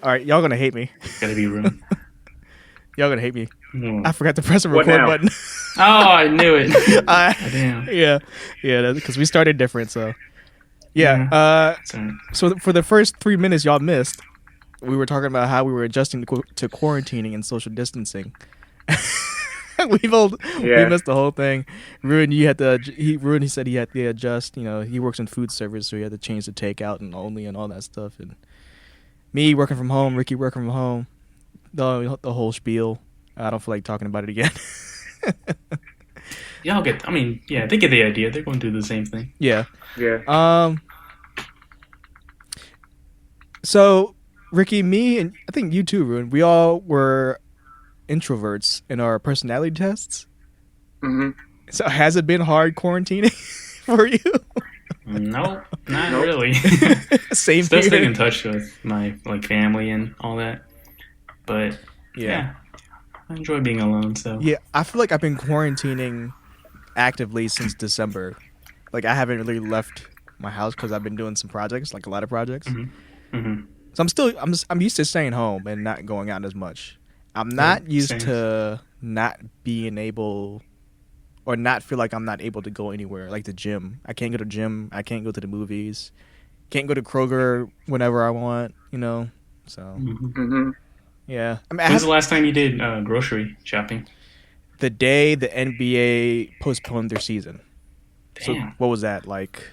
All right, y'all gonna hate me. Gotta be room. Y'all gonna hate me. Hmm. I forgot to press the What record now? button. Oh, I knew it. Damn. Yeah, because we started different. So yeah. Sorry. So for the first 3 minutes y'all missed, we were talking about how we were adjusting to quarantining and social distancing. we missed the whole thing. Roeun, he said he had to adjust. You know, he works in food service, so he had to change the takeout and only and all that stuff. And me working from home, Ricky working from home, the whole spiel. I don't feel like talking about it again. Y'all get. I mean, yeah, they get the idea. They're going through the same thing. Yeah. Yeah. So Ricky, me, and I think you too, Roeun, we all were introverts in our personality tests. Mm-hmm. So has it been hard quarantining for you? No, not Nope. really. Same Still staying here. in touch with my family and all that. But yeah, I enjoy being alone. So Yeah, I feel like I've been quarantining actively since December. Like I haven't really left my house because I've been doing some projects, like a lot of projects. Mm-hmm. So I'm used to staying home and not going out as much. I'm not used same. to not being able or not feel like I'm not able to go anywhere, like the gym. I can't go to the gym. I can't go to the movies. Can't go to Kroger whenever I want, you know? So, Mm-hmm. yeah. I mean, When's the last time you did grocery shopping? the day the NBA postponed their season. So Damn, what was that, like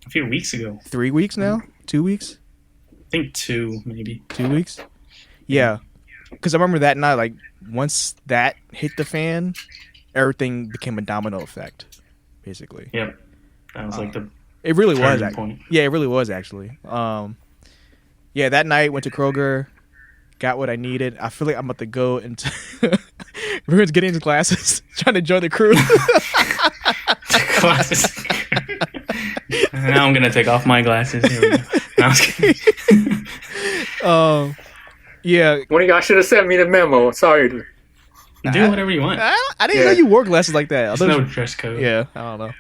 a few weeks ago. 3 weeks now? 2 weeks? I think 2, maybe. 2 weeks? Yeah. Because I remember that night, like, once that hit the fan, everything became a domino effect, basically. Yep, that was like the It really was. turning point. Yeah, it really was, actually. Yeah, that night, went to Kroger, got what I needed. I feel like I'm about to go into... Ruin's getting his glasses, trying to join the crew. Glasses. Now I'm gonna take off my glasses. Here we go. No, I was kidding. Yeah, One of y'all should have sent me the memo. Sorry. Do whatever you want. I didn't know you wore glasses like that. There's no dress code. Yeah, I don't know.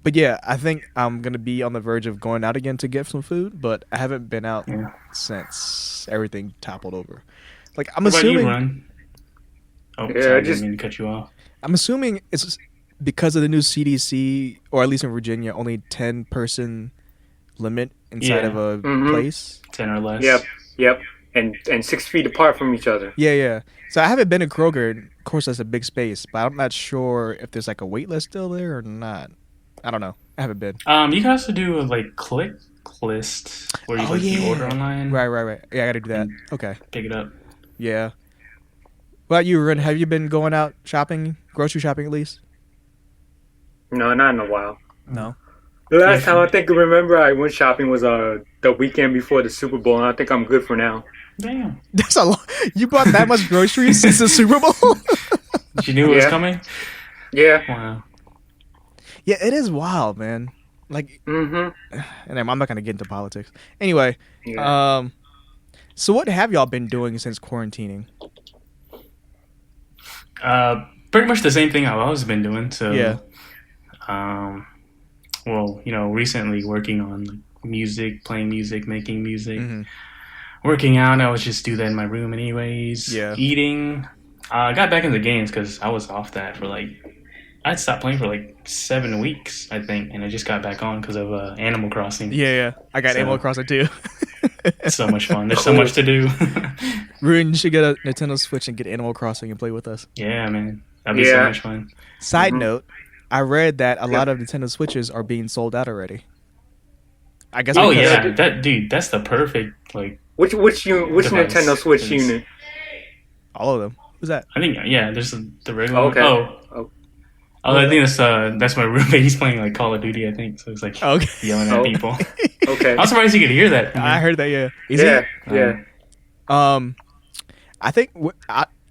But yeah, I think I'm going to be on the verge of going out again to get some food, but I haven't been out Yeah. since everything toppled over. Like, I'm What about you, assuming Run? Oh, Yeah, sorry, I just- didn't mean to cut you off. I'm assuming it's because of the new CDC, or at least in Virginia, only 10-person limit inside Yeah. of a Mhm. place. 10 or less. Yep. And 6 feet apart from each other. Yeah. So I haven't been to Kroger. Of course, that's a big space, but I'm not sure if there's like a wait list still there or not. I don't know. I haven't been. You can also do a click list where you you order online, Right. Yeah, I gotta do that. And- Okay. pick it up. Yeah. What about you, Ren? Have you been going out shopping, grocery shopping at least? No, not in a while. No. The last time I remember I went shopping was the weekend before the Super Bowl, and I think I'm good for now. Damn. That's a lot. You bought that much groceries since the Super Bowl? You knew it was Yeah. coming? Yeah. Wow. Yeah, it is wild, man. Like, Mm-hmm. and I'm not gonna get into politics. Anyway, Yeah. so what have y'all been doing since quarantining? Pretty much the same thing I've always been doing. So, Yeah. Well, recently working on music, playing music, making music, Mm-hmm. working out. I would just do that in my room, anyways. Yeah. Eating. I got back into games because I was off that for I'd stopped playing for 7 weeks, I think, and I just got back on because of Animal Crossing. Yeah. I got So- Animal Crossing too. It's so much fun. There's so much to do. Ruin, you should get a Nintendo Switch and get Animal Crossing and play with us. Yeah, man. That'd be so Yeah. much fun. Side Mhm. note, I read that a lot of Nintendo Switches are being sold out already. I guess. Oh, because- yeah. That's the perfect, Which Device. Nintendo Switch Is- unit? All of them. Who's that? I think, yeah, there's the regular Okay. one. Oh. I think that's my roommate. He's playing Call of Duty, I think. So it's Okay. yelling at Oh. people. Okay. I was surprised you could hear that. I heard that. Yeah. Is Yeah. it? Yeah. I think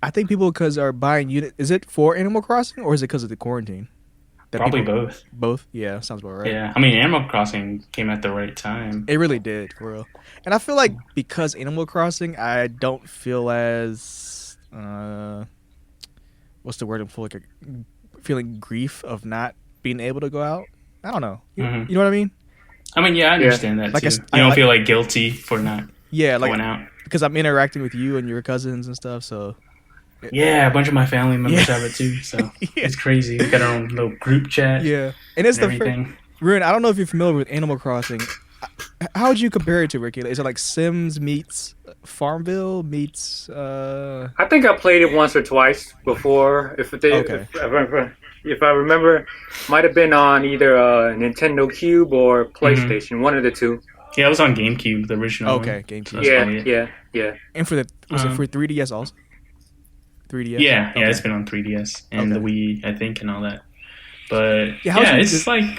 I think people because are buying unit. Is it for Animal Crossing or is it because of the quarantine? That Probably people- both. Both. Yeah, sounds about right. Yeah. I mean, Animal Crossing came at the right time. It really did, for real. And I feel like because Animal Crossing, I don't feel as what's the word I'm for, feeling grief of not being able to go out. I don't know. You know what I mean? I mean, yeah, I understand that Like too. I- You don't like- feel guilty for not Yeah, like going out. because I'm interacting with you and your cousins and stuff. So Yeah, a bunch of my family members have it too, so yeah, it's crazy. We got our own little group chat yeah. And it's and the first. everything. Ruin, I don't know if you're familiar with Animal Crossing. How would you compare it to, Ricky? Is it like Sims meets Farmville meets? I think I played it once or twice before. Okay. If I remember, might have been on either Nintendo Cube or PlayStation, one of the two. Yeah, it was on GameCube, the original Okay, one. GameCube. So that's probably it. Yeah. And was it for 3DS also? 3DS. Yeah, Okay. it's been on 3DS and the Okay. Wii, I think, and all that. But Yeah, how's your- it's like.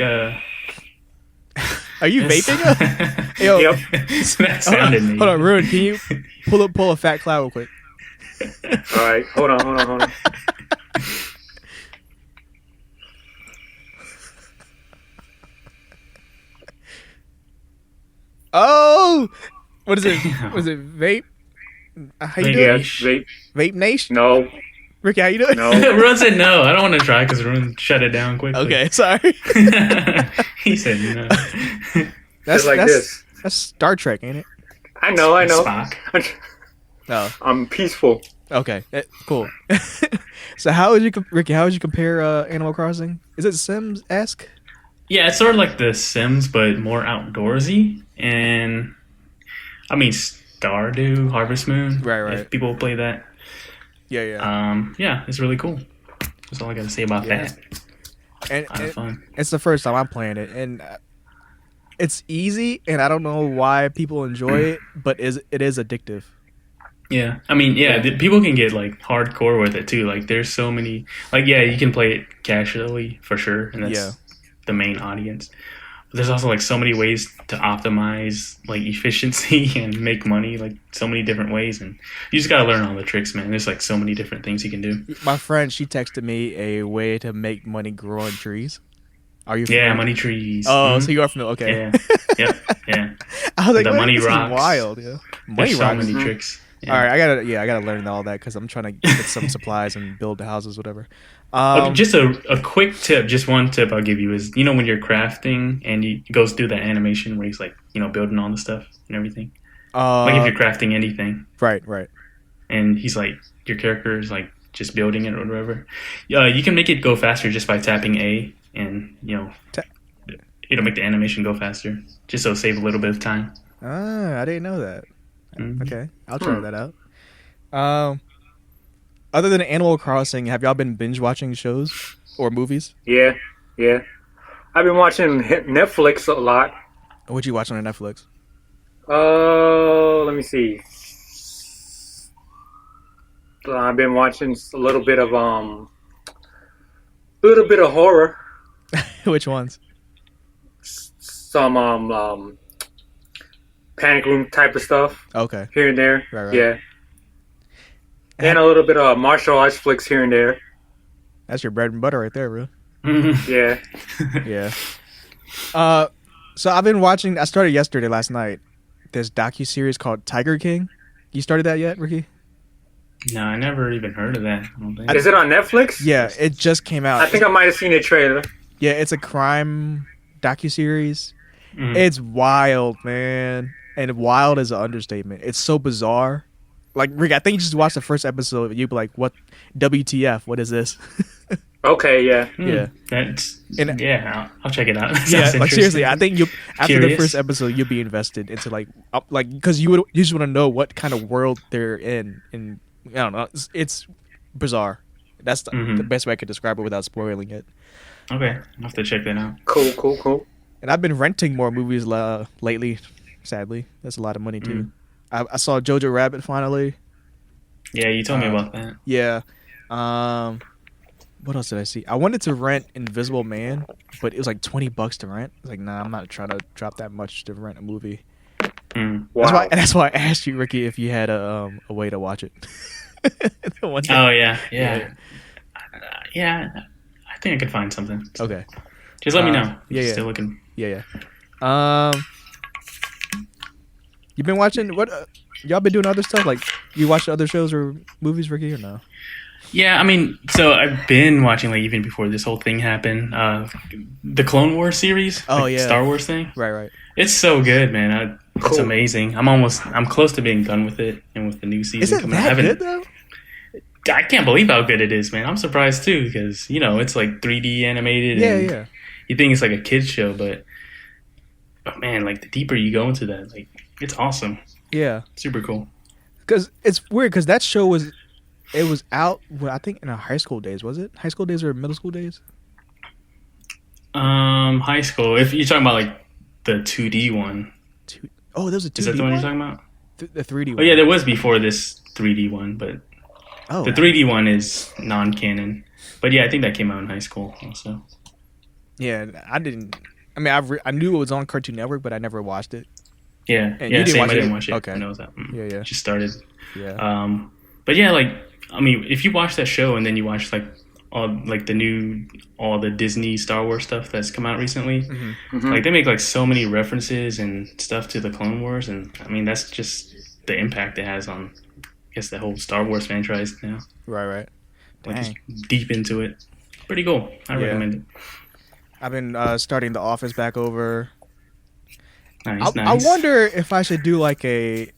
Are you it's- vaping? Yo, Yep. That sounded neat. hold on, Ruin. Can you pull a fat cloud real quick? All right, hold on. Oh, what is it? Was it vape? How you Vape doing? Yes, Vape Nation. no, Ricky, how you doing? no. Ruin said no. I don't want to try because Ruin shut it down quickly. Okay, sorry. He said no. That's Just like this. That's Star Trek, ain't it? I know. Spock. No. I'm peaceful. Okay, cool. So how would you, Ricky? How would you compare Animal Crossing? Is it Sims-esque? Yeah, it's sort of like The Sims, but more outdoorsy. And I mean, Stardew, Harvest Moon. Right. If people play that. Yeah. Yeah, it's really cool. That's all I got to say about Yeah. that. And A lot of fun. it's the first time I'm playing it, and it's easy, and I don't know why people enjoy it, but it is addictive. Yeah, I mean, people can get like hardcore with it too. Like, there's so many. Like, yeah, you can play it casually for sure, and that's the main audience. But there's also like so many ways to optimize like efficiency and make money, like so many different ways, and you just gotta learn all the tricks, man. There's like so many different things you can do. My friend, she texted me a way to make money growing trees. Are you? Yeah, familiar? money trees. Oh, Mhm. so you are familiar? Okay. Yeah, yep, yeah. I was like, The what? money This is rocks. wild. Yeah. Money There's so rocks. many tricks. Yeah. All right, I gotta learn all that because I'm trying to get some supplies and build the houses, whatever. Okay, just a quick tip, just one tip I'll give you is, when you're crafting and he goes through that animation where he's like, building all the stuff and everything. Like if you're crafting anything. Right. And he's like, your character is like just building it or whatever. You can make it go faster just by tapping A and, it'll make the animation go faster. Just so save a little bit of time. I didn't know that. Mhm. Okay, I'll try that out. Other than Animal Crossing, have y'all been binge watching shows or movies? Yeah. I've been watching Netflix a lot. What you watching on Netflix? Let me see. I've been watching a little bit of horror. Which ones? Some panic room type of stuff Okay, here and there. Right. Yeah. And a little bit of martial arts flicks here and there. that's your bread and butter right there, bro. Yeah. Yeah. So I've been watching. I started last night. This docu-series called Tiger King. You started that yet, Ricky? No, I never even heard of that. I don't think. Is it on Netflix? Yeah, it just came out. I think I might have seen the trailer. Yeah, it's a crime docu-series. Mhm. It's wild, man. And wild is an understatement. It's so bizarre. Like, Rick, I think you just watched the first episode. You'd be like, what? WTF? What is this? Okay, yeah. Yeah. I'll check it out. Yeah, Sounds like seriously, interesting. I think after the Curious. first episode, you'll be invested into because you just want to know what kind of world they're in. And I don't know, it's bizarre. That's the best way I could describe it without spoiling it. Okay, I'll have to check that out. Cool. And I've been renting more movies lately. Sadly, that's a lot of money too. I saw Jojo Rabbit finally. Yeah, you told me about that. Yeah. What else did I see? I wanted to rent Invisible Man, but it was like $20 to rent. I was like, nah, I'm not trying to drop that much to rent a movie. Wow. That's why I asked you, Ricky, if you had a way to watch it. Oh yeah. I think I could find something. So Okay. just let me know. Yeah. Still looking. Yeah. You've been watching what? Y'all been doing other stuff? Like you watch other shows or movies, Ricky, or no? Yeah, I mean, so I've been watching like even before this whole thing happened. The Clone Wars series. Oh, the yeah. Star Wars thing. Right. It's so good, man. Cool. It's amazing. I'm close to being done with it, and with the new season Is it coming out. that good though? I can't believe how good it is, man. I'm surprised too, because it's like 3D animated. Yeah, and yeah. You think it's like a kids show, but man, like the deeper you go into that, like it's awesome. Yeah, super cool. Because it's weird because that show was out. Well, I think in our high school days. Was it high school days or middle school days? High school. If you're talking about like the 2D one. Oh, there was a 2D. Is that the one you're talking about? The 3D one. Oh yeah, there was before this 3D one, but the 3D one is non-canon. But yeah, I think that came out in high school also. Yeah, I didn't. I mean, I knew it was on Cartoon Network, but I never watched it. Yeah, and yeah, same. I didn't watch it. Okay, I know that. Yeah. Just started. Yeah. But yeah, like I mean, if you watch that show and then you watch like all the Disney Star Wars stuff that's come out recently, like they make like so many references and stuff to the Clone Wars, and I mean that's just the impact it has on, I guess, the whole Star Wars franchise now. Right. Like just deep into it. Pretty cool. I recommend it. I've been starting The Office back over. Nice. I wonder if I should do like to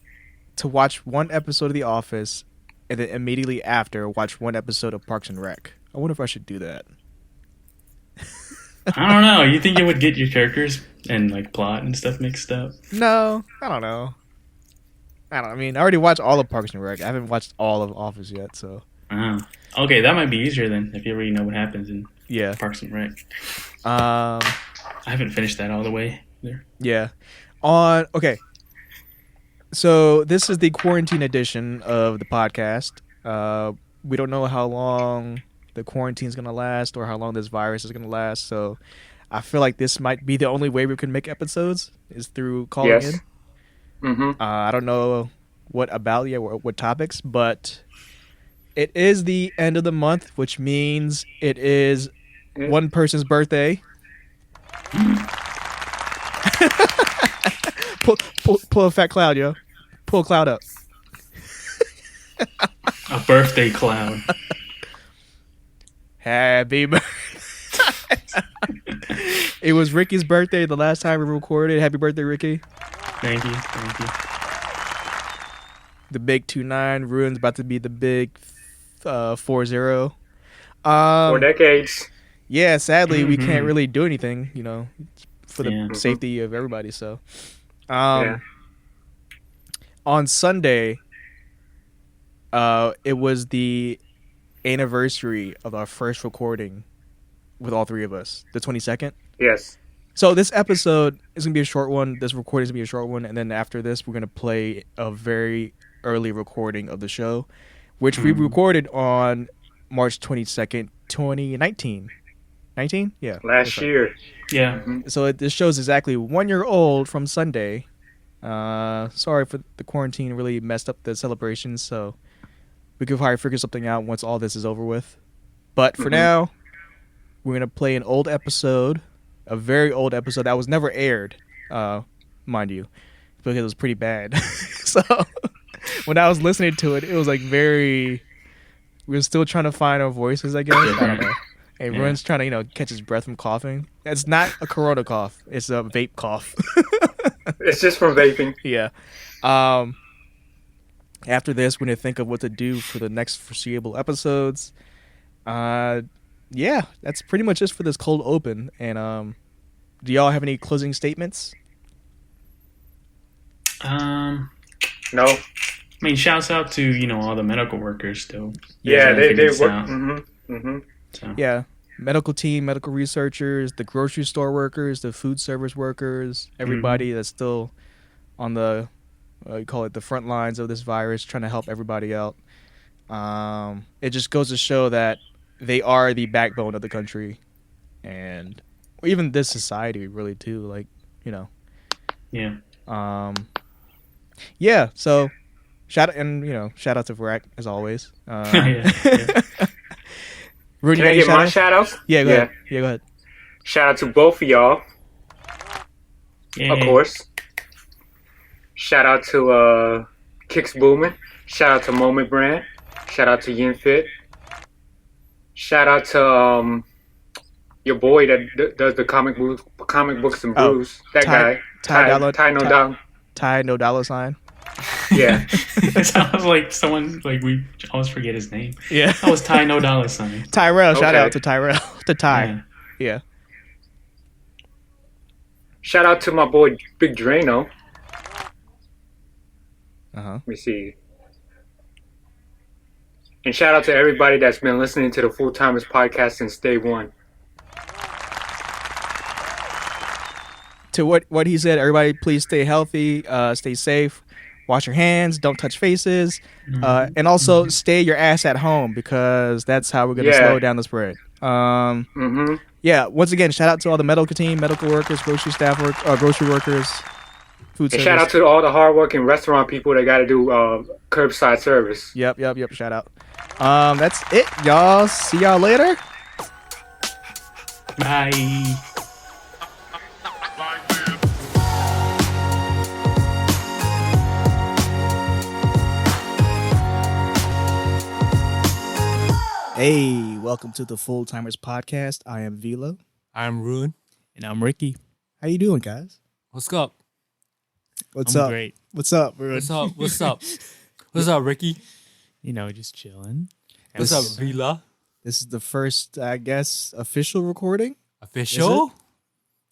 watch one episode of The Office and then immediately after watch one episode of Parks and Rec. I wonder if I should do that. I don't know. You think it would get your characters and like plot and stuff mixed up? No, I don't know. I mean, I already watched all of Parks and Rec. I haven't watched all of Office yet, so. Okay, that might be easier then if you already know what happens in Parks and Rec. I haven't finished that all the way there. Yeah. So this is the quarantine edition of the podcast. We don't know how long the quarantine is going to last or how long this virus is going to last. So I feel like this might be the only way we can make episodes is through calling in. Mm-hmm. I don't know what topics, but it is the end of the month, which means it is one person's birthday. pull a fat cloud, yo. Pull a cloud up. A birthday cloud. Happy birthday. It was Ricky's birthday the last time we recorded. Happy birthday, Ricky. Thank you. The big 2-9. Roeun's about to be the big 4-0. 4 decades. Yeah, sadly, we can't really do anything, for the safety of everybody. So, on Sunday, it was the anniversary of our first recording with all three of us, the 22nd. Yes. So this episode is going to be a short one. This recording is going to be a short one. And then after this, we're going to play a very early recording of the show, which we recorded on March 22nd, 2019. 19? Yeah. Last year. Yeah. So this show's exactly 1 year old from Sunday. Sorry for the quarantine really messed up the celebrations. So we could probably figure something out once all this is over with. But for now, we're going to play an old episode. A very old episode that was never aired, mind you, because it was pretty bad. So when I was listening to it, it was like we were still trying to find our voices, I guess. I don't know. And Roeun's trying to, catch his breath from coughing. It's not a corona cough. It's a vape cough. It's just from vaping. Yeah. After this, we're going to think of what to do for the next foreseeable episodes. Yeah, that's pretty much it for this cold open. And do y'all have any closing statements? No. I mean, shouts out to all the medical workers still. Yeah, they work. So. Yeah, medical team, medical researchers, the grocery store workers, the food service workers, everybody that's still on the you call it the front lines of this virus, trying to help everybody out. It just goes to show that they are the backbone of the country, and even this society, really too. Like, Yeah. Yeah. So, shout out to Varak as always. Rudy, can I get my shout outs? Yeah, go ahead. Yeah, go ahead. Shout out to both of y'all. Yay. Of course. Shout out to Kicks Boomin'. Shout out to Moment Brand. Shout out to YinFit. Shout out to your boy that does the comic books and brews. That guy. Ty Ty no dollar sign. Yeah. It sounds like someone like we always forget his name. Yeah. That was Ty no dollar sign. Tyrell. Shout Okay. out to Tyrell. To Ty. Yeah. Shout out to my boy Big Drano. Let me see. And shout out to everybody that's been listening to the Full Timers podcast since day one. To what he said, everybody please stay healthy, stay safe, wash your hands, don't touch faces, and also stay your ass at home because that's how we're going to slow down the spread. Yeah, once again, shout out to all the medical team, medical workers, grocery workers, food service. And shout out to all the hardworking restaurant people that got to do curbside service. Yep. Shout out. That's it, y'all. See y'all later. Bye. Hey, welcome to the Full Timers podcast. I am Vila. I'm Roeun. And I'm Ricky. How you doing, guys? What's up? What's I'm up? Great. What's up, Roeun? What's up? What's up, Ricky? You know, just chilling. What's up, Vila? This is the first, I guess, official recording. Official?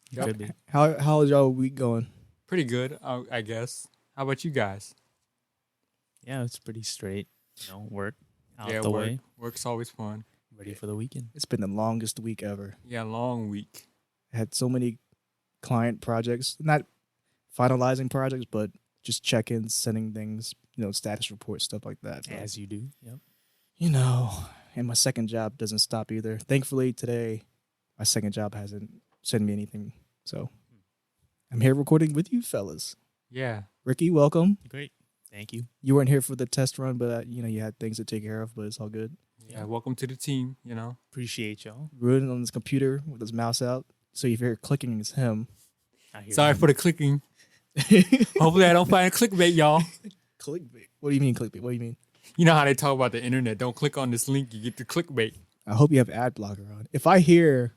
It could be. How is y'all week going? Pretty good, I guess. How about you guys? Yeah, it's pretty straight. You know, work out Yeah, the way. Work's always fun. Ready for the weekend. It's been the longest week ever. Yeah, long week. I had so many client projects, not finalizing projects, but just check-ins, sending things, status reports, stuff like that. But, As you do. Yep. And my second job doesn't stop either. Thankfully, today, my second job hasn't sent me anything. So I'm here recording with you fellas. Yeah. Ricky, welcome. Great. Thank you. You weren't here for the test run, but you had things to take care of, but it's all good. Yeah, welcome to the team, Appreciate y'all. Ruin on his computer with his mouse out. So if you hear clicking, it's him. Sorry for the clicking. Hopefully I don't find clickbait, y'all. Clickbait? What do you mean clickbait? What do you mean? You know how they talk about the internet. Don't click on this link, you get the clickbait. I hope you have ad blocker on. If I hear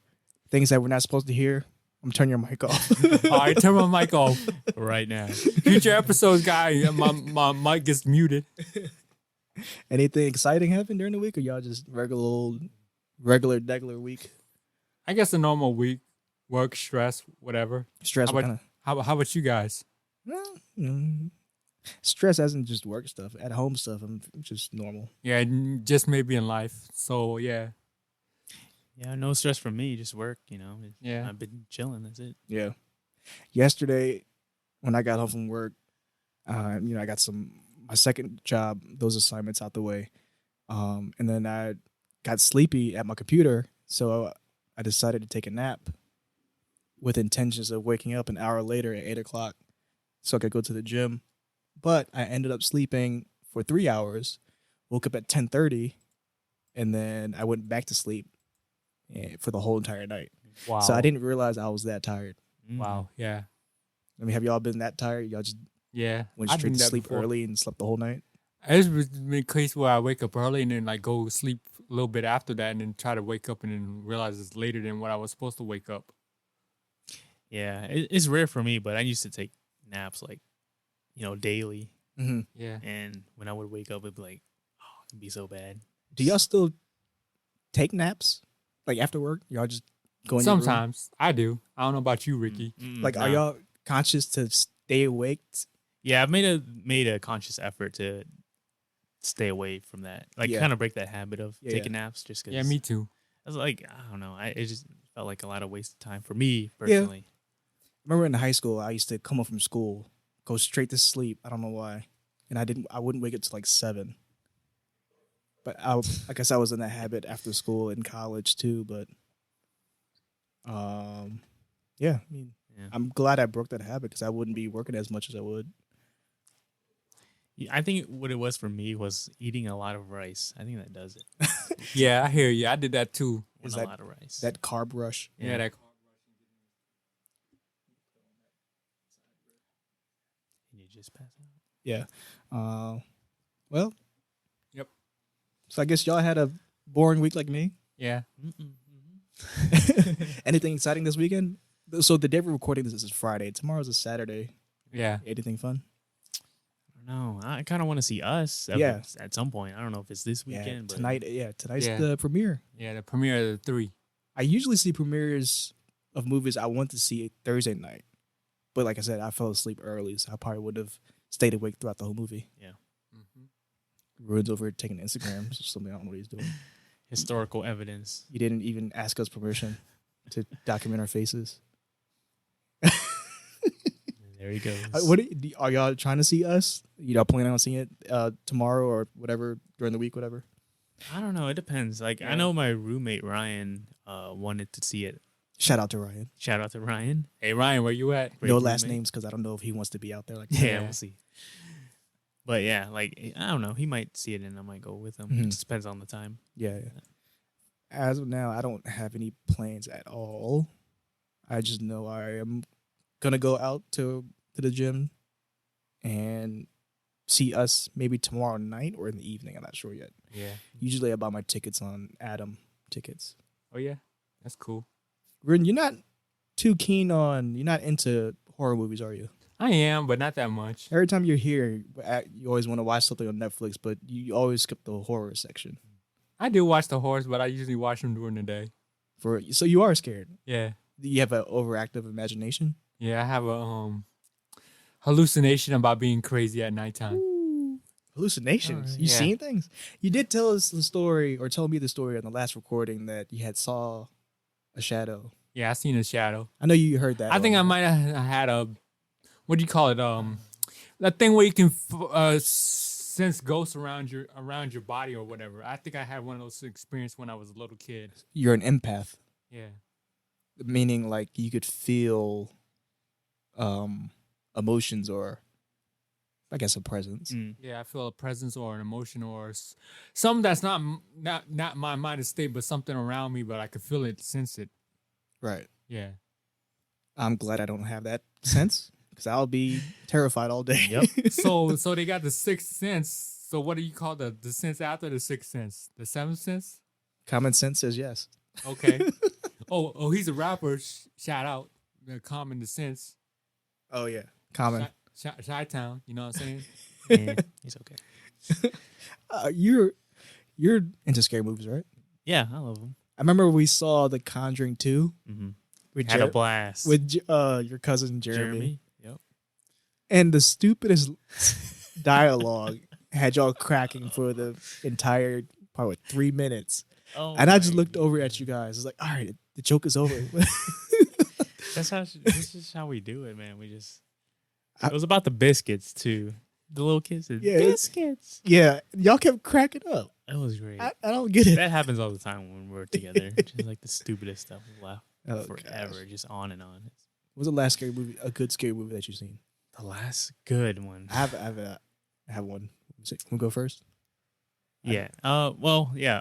things that we're not supposed to hear, I'm turning your mic off. All right, turn my mic off. right now. Future episodes, guys, my mic gets muted. Anything exciting happened during the week, or y'all just regular week? I guess a normal week. Work, stress, whatever. Stress. How about you guys? Stress isn't just work stuff. At home stuff, I'm just normal. Yeah, just maybe in life. So yeah. Yeah, no stress from me. Just work, Yeah. I've been chilling. That's it. Yeah. Yesterday, when I got home from work, I got my second job, those assignments out the way. And then I got sleepy at my computer, so I decided to take a nap with intentions of waking up an hour later at 8 o'clock so I could go to the gym. But I ended up sleeping for 3 hours, woke up at 10:30, and then I went back to sleep for the whole entire night. Wow. So I didn't realize I was that tired. Wow. Yeah. I mean, have y'all been that tired? Y'all just went I've straight been to that sleep before. early and slept the whole night? It's been a case where I wake up early and then go sleep a little bit after that and then try to wake up and then realize it's later than what I was supposed to wake up. Yeah, it's rare for me, but I used to take naps daily. Mm-hmm. Yeah. And when I would wake up, it'd be like, oh, it'd be so bad. Do y'all still take naps? Like after work? Y'all just go in your room? Sometimes I do. I don't know about you, Ricky. Like, are y'all conscious to stay awake? Yeah, I've made a conscious effort to stay away from that. Like, kind of break that habit of taking naps just because. Yeah, me too. I was like, I don't know. It just felt like a lot of wasted time for me personally. Remember in high school, I used to come home from school, go straight to sleep. I don't know why. And I wouldn't wake up till like 7. But I guess I was in that habit after school in college too. But I'm glad I broke that habit because I wouldn't be working as much as I would. I think what it was for me was eating a lot of rice. I think that does it. Yeah, I hear you. I did that too. Is a lot of rice. That carb rush? Yeah, that. And you just pass out. Yeah. Well. Yep. So I guess y'all had a boring week like me. Yeah. Anything exciting this weekend? So the day we're recording this is Friday. Tomorrow's a Saturday. Yeah. Anything fun? No, I kind of want to see Us. At some point. I don't know if it's this weekend. But Tonight. Tonight's the premiere. Yeah, the premiere of the 3. I usually see premieres of movies I want to see Thursday night, but like I said, I fell asleep early, so I probably would have stayed awake throughout the whole movie. Yeah. Roeun's over here taking Instagrams. So something I don't know what he's doing. Historical evidence. You didn't even ask us permission to document our faces. There he goes. Are y'all trying to see Us? You know, planning on seeing it tomorrow or whatever during the week, whatever. I don't know. It depends. Like I know my roommate Ryan wanted to see it. Shout out to Ryan. Shout out to Ryan. Hey Ryan, where you at? No last names because I don't know if he wants to be out there like that. Yeah, we'll see. But yeah, like I don't know. He might see it and I might go with him. It just depends on the time. Yeah. As of now, I don't have any plans at all. I just know I am gonna go out to the gym and see Us maybe tomorrow night or in the evening. I'm not sure yet. Yeah. Usually I buy my tickets on Adam tickets. Oh yeah, that's cool. Rin, you're not into horror movies, are you? I am, but not that much. Every time you're here, you always want to watch something on Netflix, but you always skip the horror section. I do watch the horrors, but I usually watch them during the day. So you are scared? Yeah. You have an overactive imagination? Yeah, I have a hallucination about being crazy at nighttime. Ooh, hallucinations? You seen things? You did tell us the story, or tell me the story on the last recording that you had saw a shadow. Yeah, I seen a shadow. I know you heard that. I think I might have had a, what do you call it? That thing where you can sense ghosts around your body or whatever. I think I had one of those experiences when I was a little kid. You're an empath. Yeah. Meaning like you could feel emotions or I guess a presence. Yeah, I feel a presence or an emotion or something that's not my mind state, but something around me, but I could feel it, sense it. Right. Yeah. I'm glad I don't have that sense because I'll be terrified all day. Yep. So they got the sixth sense. So what do you call the sense after the sixth sense? The seventh sense? Common sense says yes. Okay. Oh, he's a rapper. Shout out. The Common the Sense. Oh yeah, Common. Chi-Town. You know what I'm saying? Yeah, he's okay. You're into scary movies, right? Yeah, I love him. I remember we saw The Conjuring 2. We had a blast with your cousin Jeremy. Yep. And the stupidest dialogue had y'all cracking for the entire probably 3 minutes. Oh, and I just looked over at you guys. It's like, all right, the joke is over. This is how we do it, man. It was about the biscuits too. The little kids said, biscuits. Yeah, y'all kept cracking up. It was great. I don't get it. That happens all the time when we're together. Just like the stupidest stuff. We laugh forever, gosh. Just on and on. What was the last scary movie? A good scary movie that you've seen? The last good one. I have one. Can we go first? Yeah. Well, yeah.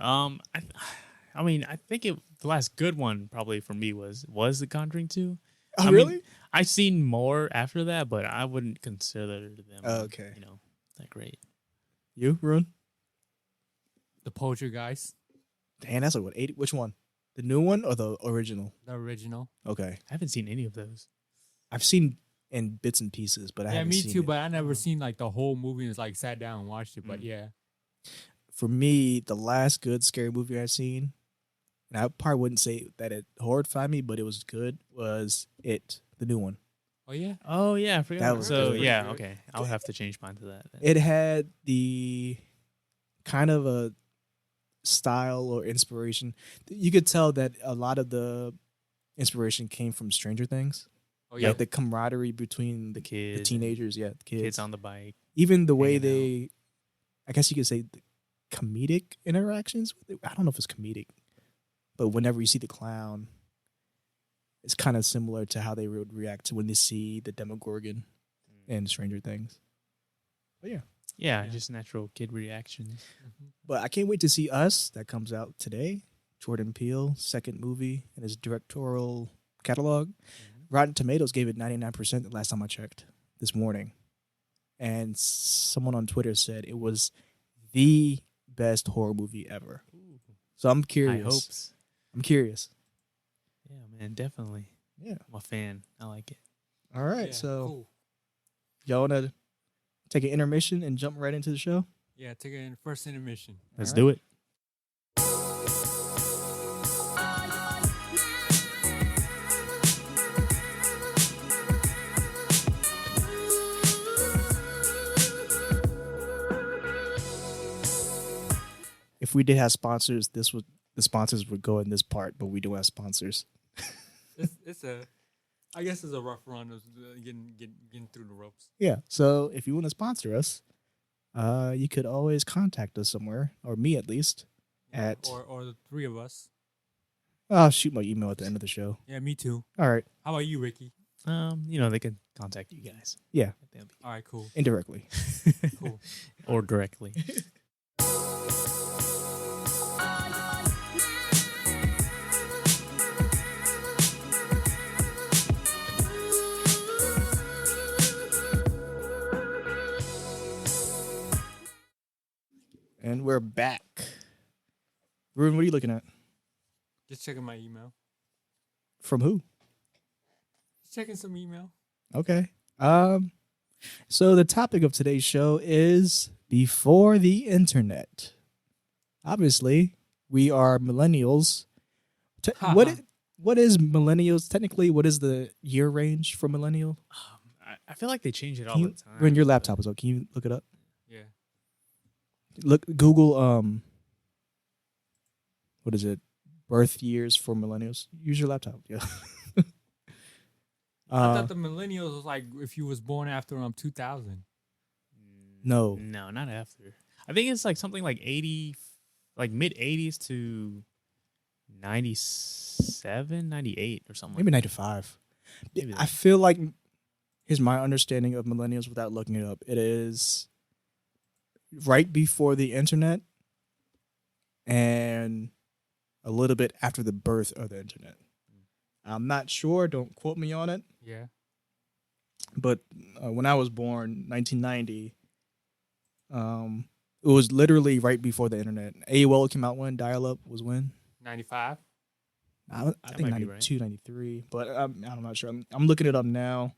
I mean, I think the last good one probably for me was The Conjuring 2. Oh, really? I've seen more after that, but I wouldn't consider them. Okay. That great. You, Roeun? The Poltergeist. Damn, that's what 80. Which one? The new one or the original? The original. Okay. I haven't seen any of those. I've seen in bits and pieces, but I haven't seen me too. it. But I never seen like the whole movie and like sat down and watched it. But yeah. For me, the last good scary movie I've seen, and I probably wouldn't say that it horrified me, but it was good, was It, the new one. Oh, yeah? Oh, yeah. I forgot. That was so, good. yeah, okay. I would have to change mine to that. Then. It had the kind of a style or inspiration. You could tell that a lot of the inspiration came from Stranger Things. Oh, yeah. Like the camaraderie between the kids, the teenagers, the kids. Kids on the bike. Even the way they, I guess you could say, the comedic interactions. I don't know if it's comedic, but whenever you see the clown, it's kind of similar to how they would react to when they see the Demogorgon in Stranger Things. But yeah, just natural kid reactions. But I can't wait to see Us. That comes out today. Jordan Peele, second movie in his directorial catalog. Rotten Tomatoes gave it 99% the last time I checked this morning. And someone on Twitter said it was the best horror movie ever. Ooh. So I'm curious. High hopes. I'm curious. Yeah, man, definitely. Yeah. I'm a fan. I like it. All right. Yeah, so cool. y'all want to take an intermission and jump right into the show? Yeah, take a first intermission. Let's do it. If we did have sponsors, the sponsors would go in this part, but we don't have sponsors. I guess it's a rough run of getting through the ropes. Yeah. So if you want to sponsor us, you could always contact us somewhere, or me at least, or the three of us. I'll shoot my email at the end of the show. Yeah, me too. All right. How about you, Ricky? They can contact you guys. Yeah. All right, cool. Indirectly. Cool. Or directly. And we're back. Roeun, what are you looking at? Just checking my email. From who? Just checking some email. Okay. So the topic of today's show is before the internet. Obviously, we are millennials. What is millennials? Technically, what is the year range for millennial? I feel like they change it all the time. When your laptop is up, can you look it up? Yeah. Look, Google. What is it? Birth years for millennials. Use your laptop. Yeah. I thought the millennials was like if you was born after 2000. No, not after. I think it's like something like 80, like mid 80s to 97, 98 or something. Maybe 95. Maybe I feel like, here's my understanding of millennials without looking it up. It is right before the internet and a little bit after the birth of the internet. I'm not sure. Don't quote me on it. Yeah. But when I was born, 1990, it was literally right before the internet. AOL came out when? Dial-up was when? 95? I think 92, right. 93. But I'm not sure. I'm looking it up now.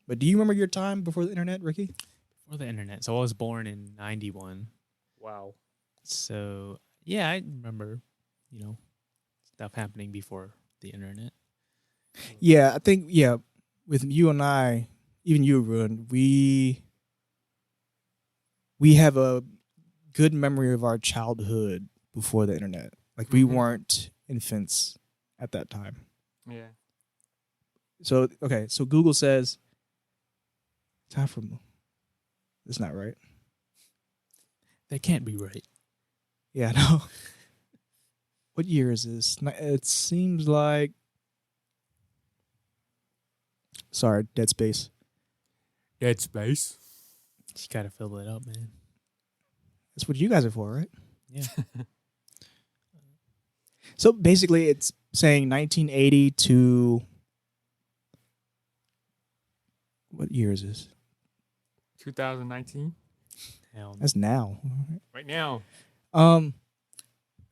But do you remember your time before the internet, Ricky? Before the internet. So I was born in 91. Wow. So, yeah, I remember, stuff happening before the internet. Yeah, I think, with you and I, even you, Roeun, we have a good memory of our childhood before the internet. Like, we weren't infants at that time. Yeah. So, okay, so Google says, time for, it's not right. That can't be right. Yeah, no. What year is this? It seems like, sorry, Dead Space. Dead Space. You gotta fill it up, man. That's what you guys are for, right? Yeah. So basically, it's saying 1980 to, what year is this? 2019. Hell, That's now. Right now.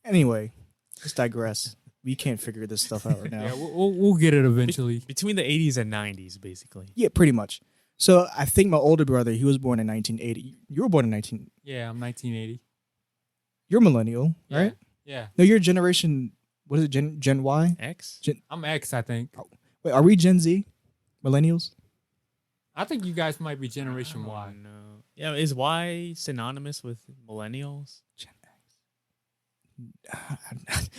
Anyway, let's digress. We can't figure this stuff out right now. Yeah, we'll get it eventually. Between the 80s and 90s, basically. Yeah, pretty much. So I think my older brother, he was born in 1980. You were born in 19. Yeah, I'm 1980. You're millennial, right? Yeah. No, you're generation. What is it? Gen Y? X? I'm X, I think. Wait, are we Gen Z? Millennials? I think you guys might be Generation Y. No. Yeah, is Y synonymous with millennials? Gen X.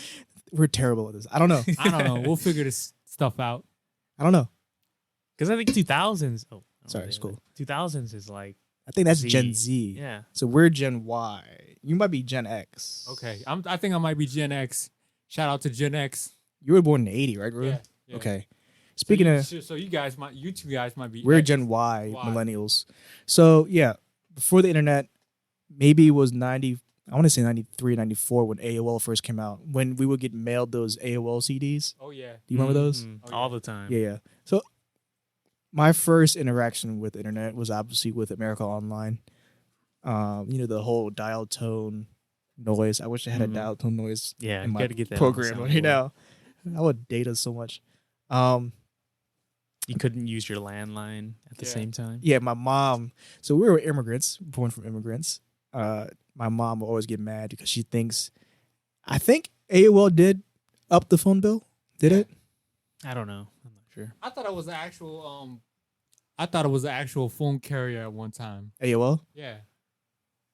We're terrible at this. I don't know. I don't know. We'll figure this stuff out. I don't know. Because I think 2000s. Oh, sorry, it's cool. 2000s is like. I think that's Z. Gen Z. Yeah. So we're Gen Y. You might be Gen X. Okay. I think I might be Gen X. Shout out to Gen X. You were born in 80, right, Roeun? Yeah. Okay. Speaking of, so you two guys might be. we're X. Gen Y, millennials. So yeah, before the internet, maybe it was 90. I want to say 93, 94 when AOL first came out. When we would get mailed those AOL CDs. Oh yeah. Do you remember those? Oh, all the time. Yeah. So my first interaction with the internet was obviously with America Online. The whole dial tone noise. I wish I had a dial tone noise. Yeah, in my gotta get that program right now. I would date us so much. You couldn't use your landline at the same time. Yeah, my mom. So we were immigrants, born from immigrants. My mom will always get mad because she thinks, I think AOL did up the phone bill. Did it? I don't know. I'm not sure. I thought it was an actual. I thought it was an actual phone carrier at one time. AOL. Yeah.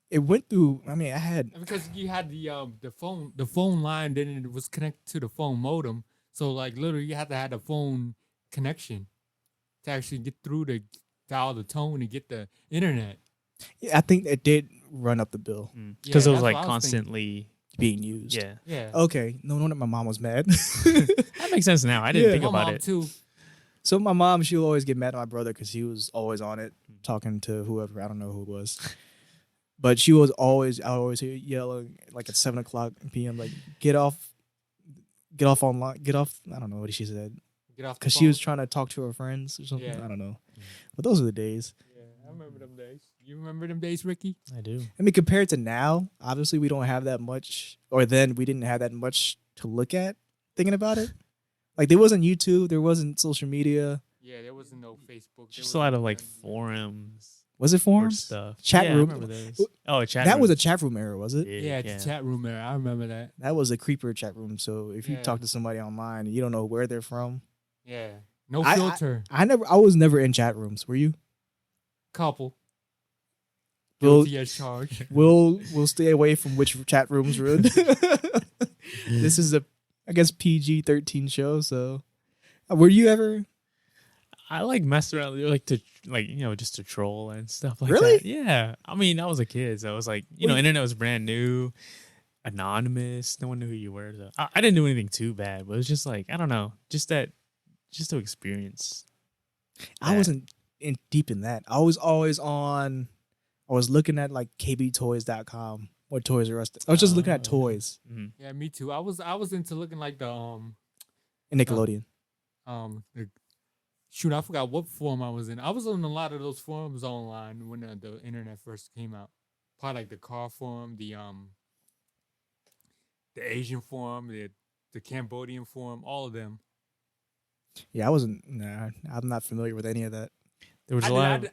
It went through. I mean, I had because you had the phone line, then it was connected to the phone modem. So like literally, you had to have the phone connection to actually get through to dial the tone and get the internet. Yeah, I think it did run up the bill because it was like constantly being used. Yeah. Yeah. Okay. No wonder my mom was mad. That makes sense now. I didn't think about it too. So my mom, she would always get mad at my brother because he was always on it, talking to whoever. I don't know who it was. But I would always hear yelling like at 7:00 p.m. like get off online, get off. I don't know what she said. Get off because she was trying to talk to her friends or something. Yeah. I don't know. But those are the days. Yeah, I remember them days. You remember them days, Ricky? I do. I mean, compared to now, obviously we don't have that much, or then we didn't have that much to look at. Thinking about it, like there wasn't YouTube, there wasn't social media. Yeah, there wasn't no Facebook. Just a lot of like forums. Was it forums? Stuff. Chat room. I remember those. Oh, chat that room. was a chat room era, was it? Yeah, it's a chat room era. I remember that. That was a creeper chat room. So if you talk to somebody online, you don't know where they're from. Yeah, no filter. I was never in chat rooms. Were you? Couple. Guilty as charged. We'll stay away from which chat rooms we're in. This is I guess PG-13 show. So, were you ever? I like messed around, just to troll and stuff like really? that. Yeah. I mean, I was a kid, so it was like, internet was brand new, anonymous. No one knew who you were. So I didn't do anything too bad, but it was just like, I don't know, just to experience. I wasn't deep in that. I was always on. I was looking at like kbtoys.com or Toys R Us. I was just looking at toys. Mm-hmm. Yeah, me too. I was into looking like the Nickelodeon. Shoot, I forgot what forum I was in. I was on a lot of those forums online when the internet first came out. Probably like the car forum, the Asian forum, the Cambodian forum, all of them. Yeah, I'm not familiar with any of that. There was a lot.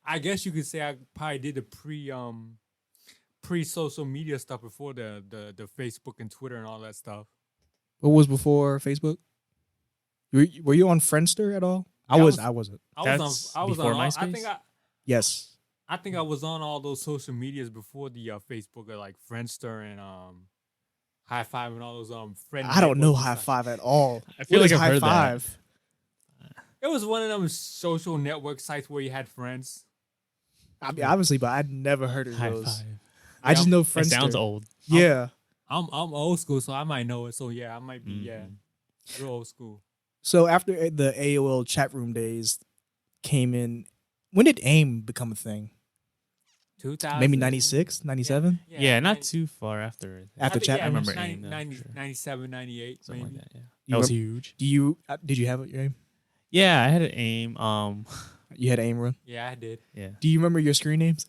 I guess you could say I probably did the pre social media stuff before the Facebook and Twitter and all that stuff. What was before Facebook? Were you on Friendster at all? Yeah, I wasn't. I was on MySpace? Yes. I think I was on all those social medias before the Facebook, like Friendster and High Five and all those friend. I don't know High Five at all. I feel like I've High heard Five? That. It was one of them social network sites where you had friends. I mean, obviously, but I'd never heard of High those. Five. I just know Friendster. It sounds old. Yeah. I'm old school, so I might know it. So yeah, I might be real old school. So after the AOL chat room days came in, when did AIM become a thing? 2000. Maybe 96, 97? Yeah, not too far after. After chat I remember 97, 98, something maybe. like that. Yeah, that was huge. Did you have your AIM? Yeah, I had an AIM. You had AIM run? Yeah, I did. Yeah. Do you remember your screen names?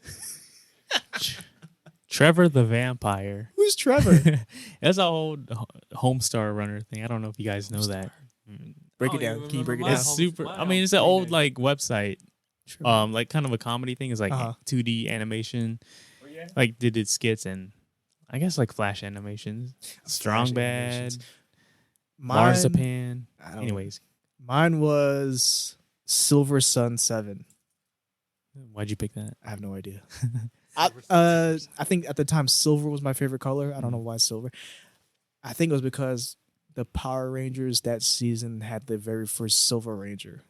Trevor the Vampire. Who's Trevor? That's an old Homestar Runner thing. I don't know if you guys know that. Break it down. Can you break it down? It's super. I mean, it's an old like website. Like kind of a comedy thing. It's like 2D animation. Oh, yeah? Like they did skits and I guess like flash animations. Strong Bad. Marzipan. Anyways. Mine was Silver Sun 7. Why'd you pick that? I have no idea. I think at the time silver was my favorite color. I don't know why silver. I think it was because the Power Rangers that season had the very first Silver Ranger.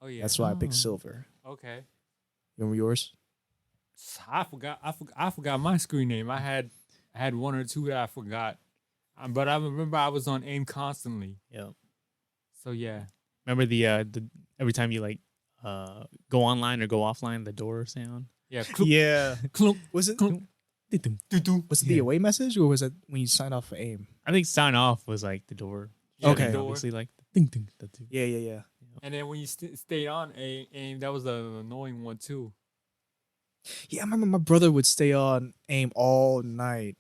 Oh yeah. That's why I picked silver. Okay. Remember yours? I forgot my screen name. I had one or two that I forgot. But I remember I was on AIM constantly. Yeah. So yeah. Remember the every time you like go online or go offline, the door sound? Yeah. Clunk. Yeah. Clunk. Was it? Clunk. Was it the away message or was it when you signed off for AIM? I think sign off was like the door. Yeah, okay. The door. Obviously, like ding ding. Yeah. And then when you stayed on AIM, that was an annoying one too. Yeah, I remember my brother would stay on AIM all night.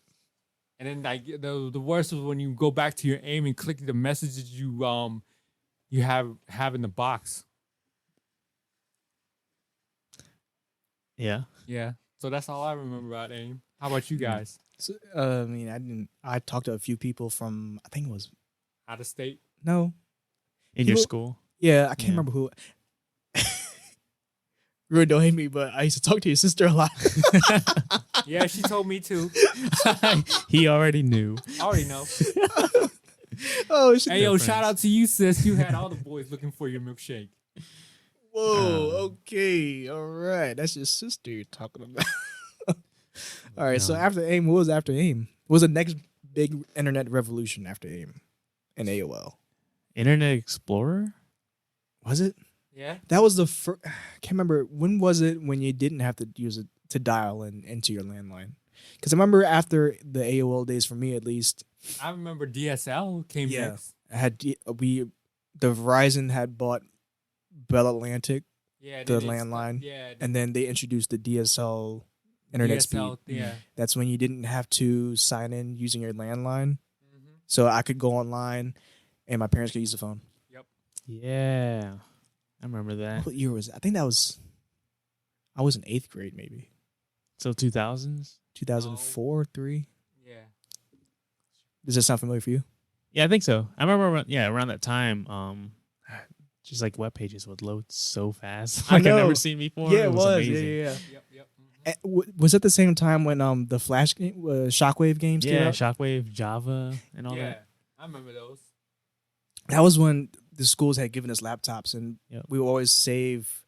And then like the worst was when you go back to your AIM and click the messages you have in the box. Yeah. Yeah. So that's all I remember about AIM. How about you guys? So, I mean, I talked to a few people from, I think it was, Out of state? no. In your People- school? Yeah, I can't remember who. Ruin, don't hate me, but I used to talk to your sister a lot. Yeah, she told me too. He already knew. I already know. Oh, shit. Hey, yo, shout out to you, sis. You had all the boys looking for your milkshake. Whoa, okay, all right. That's your sister you're talking about. All right, so after AIM, what was after AIM? What was the next big internet revolution after AIM and AOL? Internet Explorer? Was it? Yeah. That was the first. I can't remember. When was it when you didn't have to use it to dial into your landline? Because I remember after the AOL days, for me at least. I remember DSL came next. I had the Verizon had bought Bell Atlantic, Yeah. the landline, Yeah. and then they introduced the DSL internet DSL, speed. yeah. That's when you didn't have to sign in using your landline, Mm-hmm. so I could go online, and my parents could use the phone. Yep. Yeah. I remember that. What year was it? I think that was. I was in 8th grade, maybe So 2000s? 2004, 3. Yeah. Does that sound familiar for you? Yeah, I think so. I remember around that time, just like web pages would load so fast. I Like I've know. never seen before. Yeah, it was. amazing. Yeah. Yep. Yep. Was it the same time when the Flash game, Shockwave games came Yeah, out? Shockwave, Java, and all Yeah. that. I remember those. That was when the schools had given us laptops, and Yep. we would always save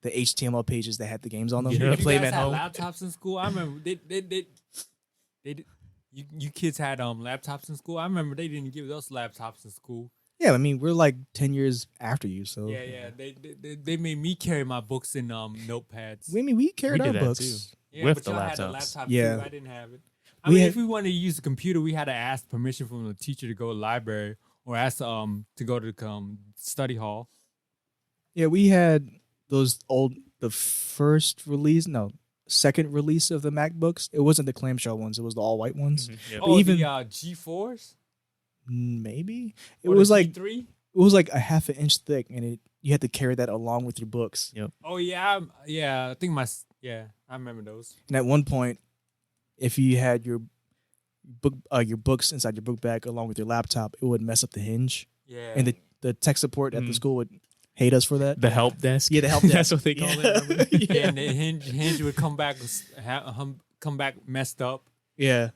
the HTML pages that had the games on them Yeah. to You play them guys at had home. laptops in school. I remember you kids had laptops in school. I remember they didn't give us laptops in school. Yeah, I mean we're like 10 years after you, so Yeah. They made me carry my books in notepads. we carried We our did that books. too. Yeah, with but the y'all had a laptops. laptop Yeah. too. I didn't have it. We had- If we wanted to use the computer, we had to ask permission from the teacher to go to the library or ask to go to the study hall. Yeah, we had the second release of the MacBooks. It wasn't the clamshell ones; it was the all white ones. Yep. But even- the G4s. Maybe it Or was the like G3? it was like a half an inch thick, and you had to carry that along with your books. Oh yeah, I think I remember those. And at one point, if you had your books inside your book bag along with your laptop, it would mess up the hinge. Yeah, And the tech support at the school would hate us for that. The help desk. Yeah, the help desk. That's what they call it. remember? yeah, and the hinge would come back messed up. Yeah.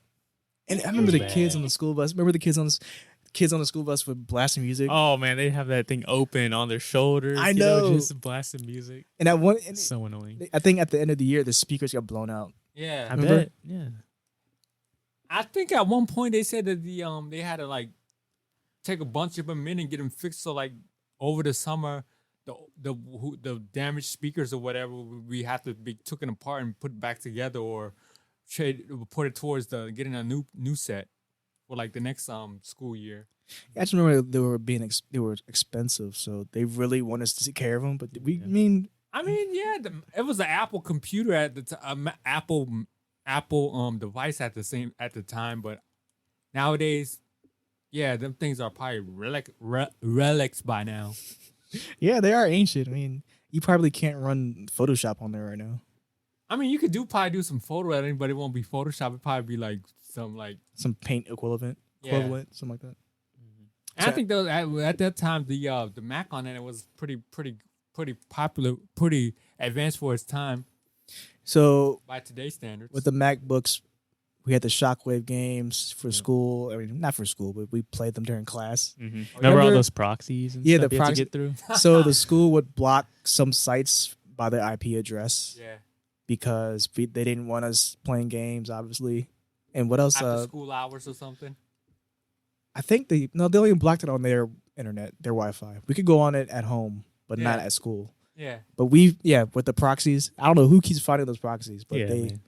And I remember the bad. kids on the school bus. Remember the kids on the school bus with blasting music. Oh man, they have that thing open on their shoulders. I you know. just blasting music. And at one, It's so annoying. I think at the end of the year, the speakers got blown out. Yeah, I Remember? bet. Yeah. I think at one point they said that they had to like take a bunch of them in and get them fixed. So like over the summer, the damaged speakers or whatever we have to be taken apart and put back together or put it towards getting a new set for like the next school year. I just remember they were expensive, so they really want us to take care of them. But I mean, yeah, it was an Apple computer at the Apple device at the time, but nowadays, yeah, them things are probably relics by now. yeah, they are ancient. I mean, you probably can't run Photoshop on there right now. I mean, you could probably do some photo editing, but it won't be Photoshop. It'd probably be like Some paint equivalent, something like that. And I think those at that time the Mac on it was pretty popular, pretty advanced for its time So by today's standards. with the MacBooks, we had the Shockwave games for school. I mean, not for school, but we played them during class. Remember all Remember- those proxies and Yeah, stuff the you had proxy- to get through? So the school would block some sites by their IP address yeah, because they didn't want us playing games, obviously. And what else? after school hours or something. I think they only blocked it on their internet, their Wi-Fi. We could go on it at home, but not Yeah. at school. Yeah, But with the proxies, I don't know who keeps finding those proxies, but Yeah, they. man.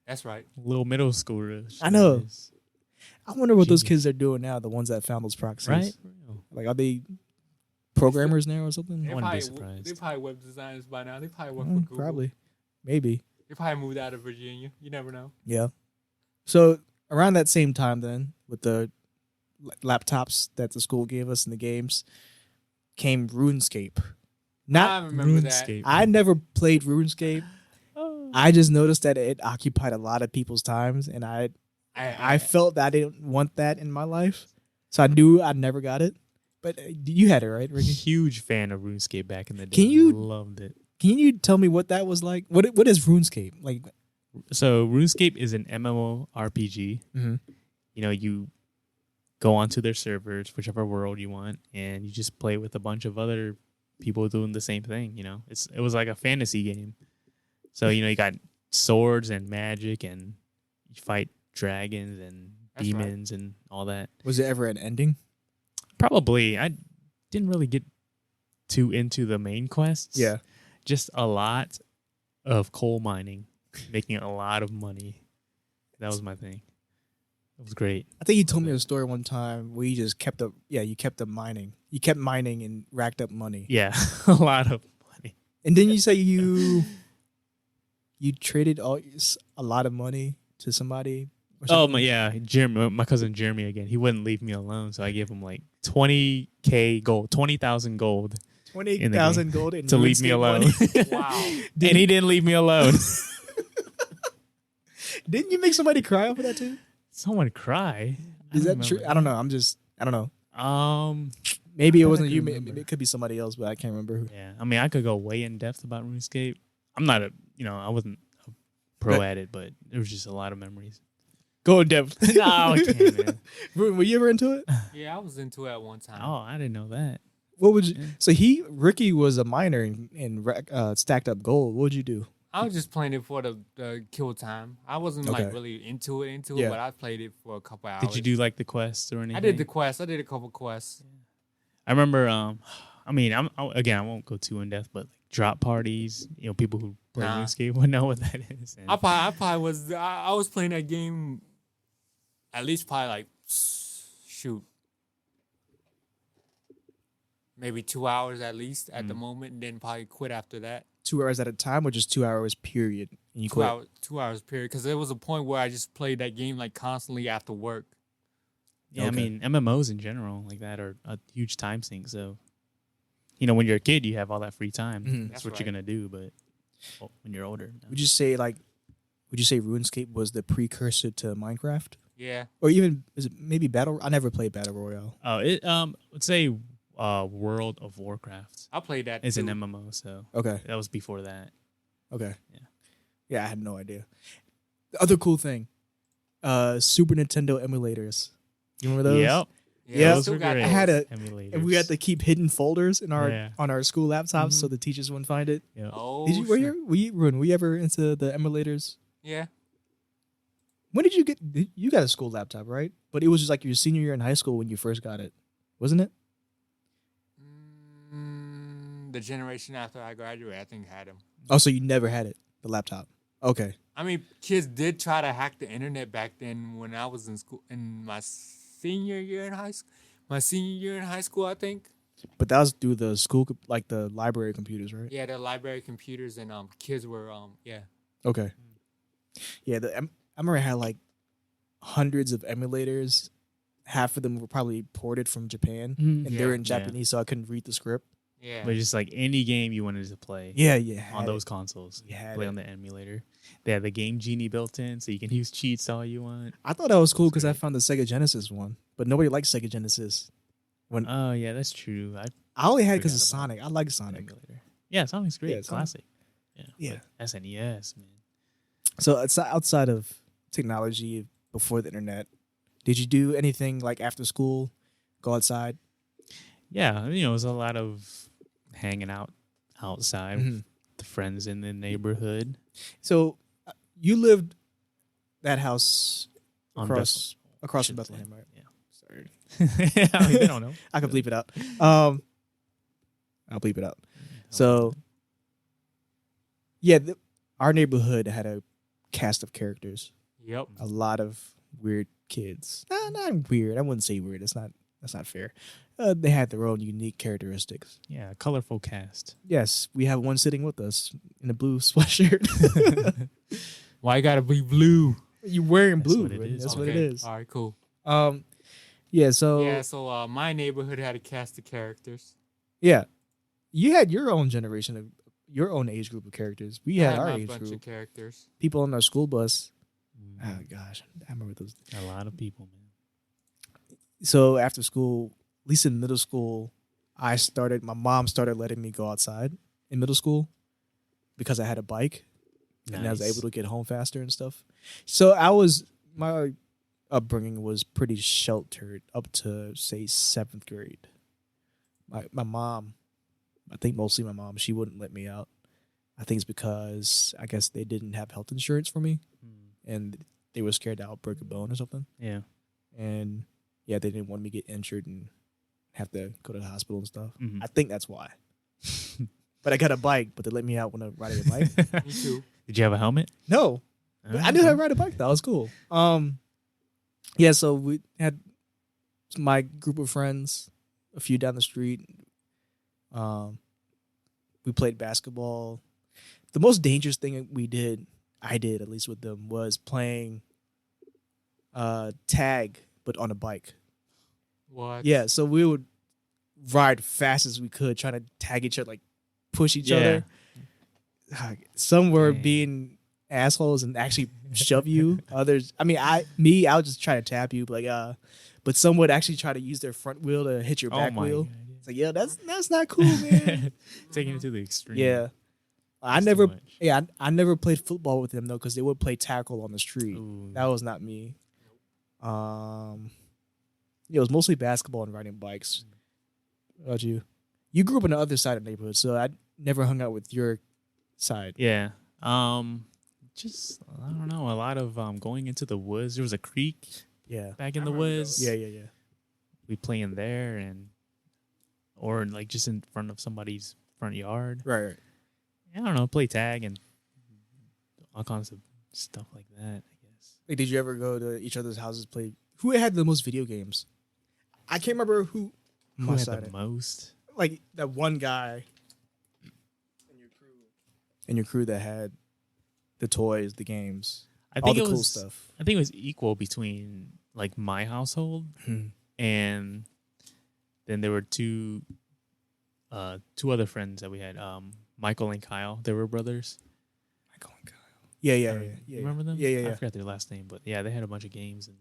that's right. Little middle schoolers. I know. nowadays. I wonder what those Genius. kids are doing now. The ones that found those proxies, Right? Like, are they programmers now or something? They wouldn't be probably, surprised. they probably web designers by now. They probably work for Google. Probably, maybe, They probably moved out of Virginia. You never know. yeah. So around that same time, then, with the laptops that the school gave us and the games, came RuneScape. I remember that. RuneScape. I never played RuneScape. I just noticed that it occupied a lot of people's times, and I felt that I didn't want that in my life, so I knew I never got it. But you had it, right, Ricky? Huge fan of RuneScape back in the day. Loved it. Can you tell me what that was like? What is RuneScape like? So RuneScape is an MMORPG. Mm-hmm. You know, you go onto their servers, whichever world you want, and you just play with a bunch of other people doing the same thing. You know, it was like a fantasy game. So you know, you got swords and magic, and you fight dragons and demons and all that. Was it ever an ending? Probably. I didn't really get too into the main quests. Yeah, just a lot of coal mining, making a lot of money. That was my thing. It was great. I think you told me a story one time where you just kept up. Yeah, you kept up mining. You kept mining and racked up money. Yeah, a lot of money. And then you say you traded a lot of money to somebody. Oh my, yeah, Jeremy, my cousin Jeremy again. He wouldn't leave me alone, so I gave him like 20K gold, 20,000 gold. 20,000 gold to leave me alone. Wow. And he didn't leave me alone. Didn't you make somebody cry over that too? Someone cry? Is that true? I don't know. I don't know. Maybe it wasn't you. Maybe it could be somebody else, but I can't remember who. Yeah, I mean, I could go way in depth about RuneScape. I'm not I wasn't a pro at it, but there was just a lot of memories. Go in depth. No, I can't, man. Were you ever into it? Yeah, I was into it at one time. Oh, I didn't know that. What would you? So Ricky was a miner and stacked up gold. What would you do? I was just playing it for the kill time. I wasn't like really into it, but I played it for a couple hours. Did you do like the quests or anything? I did the quest. I did a couple quests. I remember. I mean, I won't go too in depth, but like drop parties. You know, people who play RuneScape would know what that is. And I probably was. I was playing that game. At least probably like maybe 2 hours at least at the moment, and then probably quit after that. 2 hours at a time, or just 2 hours period? And you quit? 2 hours period, because there was a point where I just played that game like constantly after work. Yeah, I mean MMOs in general like that are a huge time sink. So, you know, when you're a kid, you have all that free time. Mm-hmm. That's what you're gonna do. But when you're older, no. Would you say RuneScape was the precursor to Minecraft? Yeah. Or even is it maybe Battle? I never played Battle Royale. Oh, let's say World of Warcraft. I played that. It's an MMO, so okay, that was before that. Okay, yeah, yeah, I had no idea. The other cool thing, Super Nintendo emulators. You remember those? Yep. Yeah, those were great. I had emulators. And we had to keep hidden folders in our on our school laptops so the teachers wouldn't find it. Yep. Oh, did you? Were you ever into the emulators? Yeah. When did you get? You got a school laptop, right? But it was just like your senior year in high school when you first got it, wasn't it? The generation after I graduated, I think had them. Oh, so you never had it, the laptop? Okay. I mean, kids did try to hack the internet back then when I was in school, in my senior year in high school. My senior year in high school, I think. But that was through the school, like the library computers, right? Yeah, the library computers, and kids were Okay. Yeah, I remember I had like hundreds of emulators. Half of them were probably ported from Japan, and they were in Japanese, so I couldn't read the script. Yeah. But just like any game you wanted to play. Yeah, on those consoles. You had play on the emulator. They had the Game Genie built in, so you can use cheats all you want. I thought that was cool because I found the Sega Genesis one, but nobody liked Sega Genesis. Oh yeah, that's true. I only had it because of Sonic. I like Sonic. Emulator. Yeah, Sonic's great. Yeah, Classic. Yeah. SNES, man. So it's outside of technology before the internet. Did you do anything like after school? Go outside? Yeah, it was a lot of hanging out outside with the friends in the neighborhood. So you lived that house across from Bethlehem. Bethlehem, right? Yeah. Sorry. I mean, they don't know. I can bleep it out. I'll bleep it out. So, yeah, our neighborhood had a cast of characters. Yep. A lot of weird kids. Not weird. I wouldn't say weird. That's not fair. They had their own unique characteristics. Yeah, colorful cast. Yes, we have one sitting with us in a blue sweatshirt. Why you gotta be blue? You're wearing That's blue. what it is. That's what it is. All right, cool. Yeah. So my neighborhood had a cast of characters. yeah, you had your own generation of your own age group of characters. We had our my age bunch group. of characters. People on our school bus. Oh gosh, I remember those. A lot of people, man. So after school, at least in middle school, my mom started letting me go outside in middle school because I had a bike and I was able to get home faster and stuff. So my upbringing was pretty sheltered up to say 7th grade. My mom, I think mostly my mom, she wouldn't let me out. I think it's because I guess they didn't have health insurance for me and they were scared that I'll break a bone or something. Yeah. And yeah, they didn't want me to get injured and have to go to the hospital and stuff. Mm-hmm. I think that's why. But I got a bike, but they let me out when I ride a bike. Me too. Did you have a helmet? No. I knew how to ride a bike though. It was cool. Yeah, so we had my group of friends, a few down the street. We played basketball. The most dangerous thing I did at least with them, was playing tag, but on a bike. What? Yeah, so we would ride fast as we could, trying to tag each other, like push each other. Some were being assholes and actually shove you. Others, I mean, I would just try to tap you, but some would actually try to use their front wheel to hit your back wheel. God. It's like, yeah, that's not cool, man. Taking it to the extreme. Yeah. I never played football with them though, because they would play tackle on the street. Ooh. That was not me. It was mostly basketball and riding bikes. What about you? You grew up on the other side of the neighborhood, so I never hung out with your side. Yeah. Just I don't know. A lot of going into the woods. There was a creek. Yeah. Back in the woods. Yeah. We play in there or like just in front of somebody's front yard. Right. I don't know. Play tag and all kinds of stuff like that. I guess. Like, did you ever go to each other's houses play? Who had the most video games? I can't remember who had the most. Like that one guy in your crew that had the toys, the games, all the cool stuff. I think it was equal between like my household and then there were two other friends that we had. Michael and Kyle. They were brothers. Michael and Kyle. Yeah. You remember them? Yeah. I forgot their last name, but yeah, they had a bunch of games, and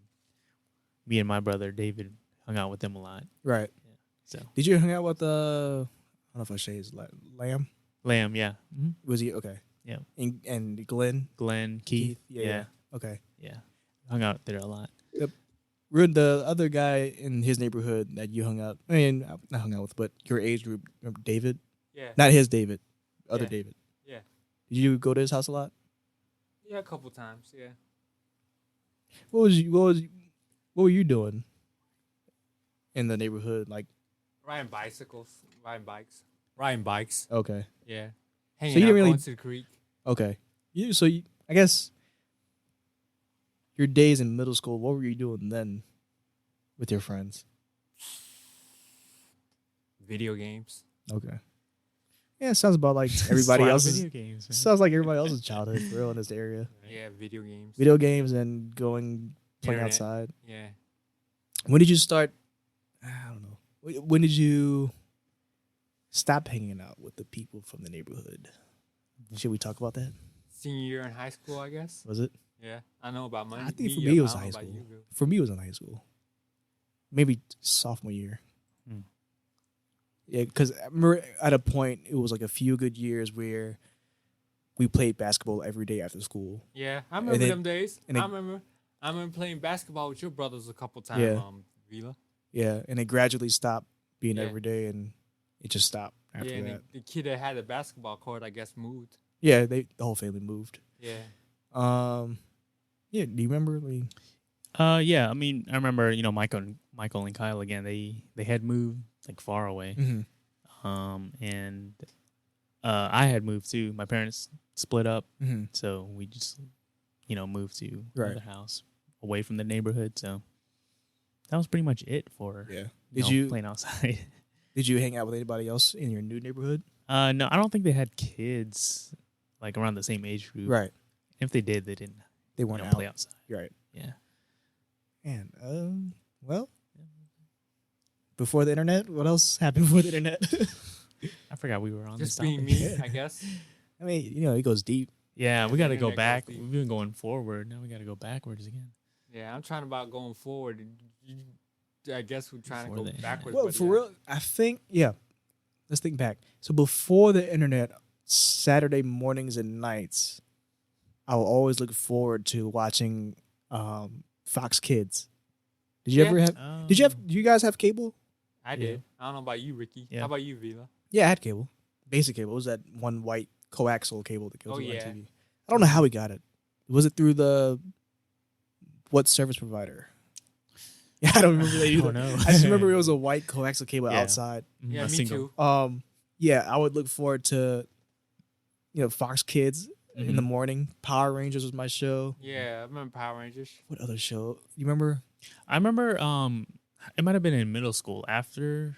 me and my brother David hung out with them a lot. Right. Yeah. So did you hang out with I don't know if I say his Lamb? Lamb, yeah. Mm-hmm. Was he okay? Yeah. And Glenn, Keith. Yeah. Okay. Yeah. Hung out there a lot. Yep. Roeun, the other guy in his neighborhood that you hung out, not hung out with, but your age group, David? Yeah. Not his David. Other David. Yeah. Did you go to his house a lot? Yeah, a couple times. Yeah. What were you doing in the neighborhood? Like riding bikes. Okay. Yeah. So Hanging you didn't out, really- going to the creek. Okay. I guess your days in middle school, what were you doing then with your friends? Video games. Okay. Yeah, it sounds about like everybody Slot else's. video games. Man. Sounds like everybody else's childhood for real in this area. Yeah, video games. Video games and playing Internet. outside. Yeah. When did you start? I don't know. When did you stop hanging out with the people from the neighborhood? Should we talk about that? Senior year in high school, I guess. Was it? Yeah. I know about money. I think for me it was high school. For me, it was in high school. Maybe sophomore year. Yeah, because I remember at a point, it was like a few good years where we played basketball every day after school. Yeah, I remember then- them days. and I then- remember playing basketball with your brothers a couple times. Yeah. Vila. Yeah, and it gradually stopped being Yeah. every day, and it just stopped after Yeah, and that. the kid that had the basketball court, I guess, moved. Yeah, the whole family moved. Yeah. Yeah, do you remember? Yeah. I mean, I remember, Michael and Kyle again. They had moved like far away. And I had moved too. My parents split up, so we just, moved to another house away from the neighborhood. So that was pretty much it for playing outside. Did you hang out with anybody else in your new neighborhood? No, I don't think they had kids like around the same age group. Right. If they did, they didn't. They weren't play out. outside. Right. Yeah. And well, before the internet, what else happened before the internet? I forgot we were on Just this topic. being me, I guess. I mean, it goes deep. Yeah, we got to go internet goes back. deep. We've been going forward. Now we got to go backwards again. Yeah, I'm trying about going forward. I guess we're trying to Before go the backwards. Well, but for yeah. real, I think let's think back. So before the internet, Saturday mornings and nights, I will always look forward to watching Fox Kids. Did you Yeah. ever have? Do you guys have cable? I did. I don't know about you, Ricky. Yeah. How about you, Vila? Yeah, I had cable. Basic cable. It was that one white coaxial cable that goes Oh, on yeah. TV. I don't know how we got it. Was it through what service provider? Yeah, I don't remember that either. know. I just remember it was a white coaxial cable Yeah. outside. Yeah, A me single. too. Yeah, I would look forward to, Fox Kids in the morning. Power Rangers was my show. Yeah, I remember Power Rangers. What other show? You remember? I remember it might have been in middle school after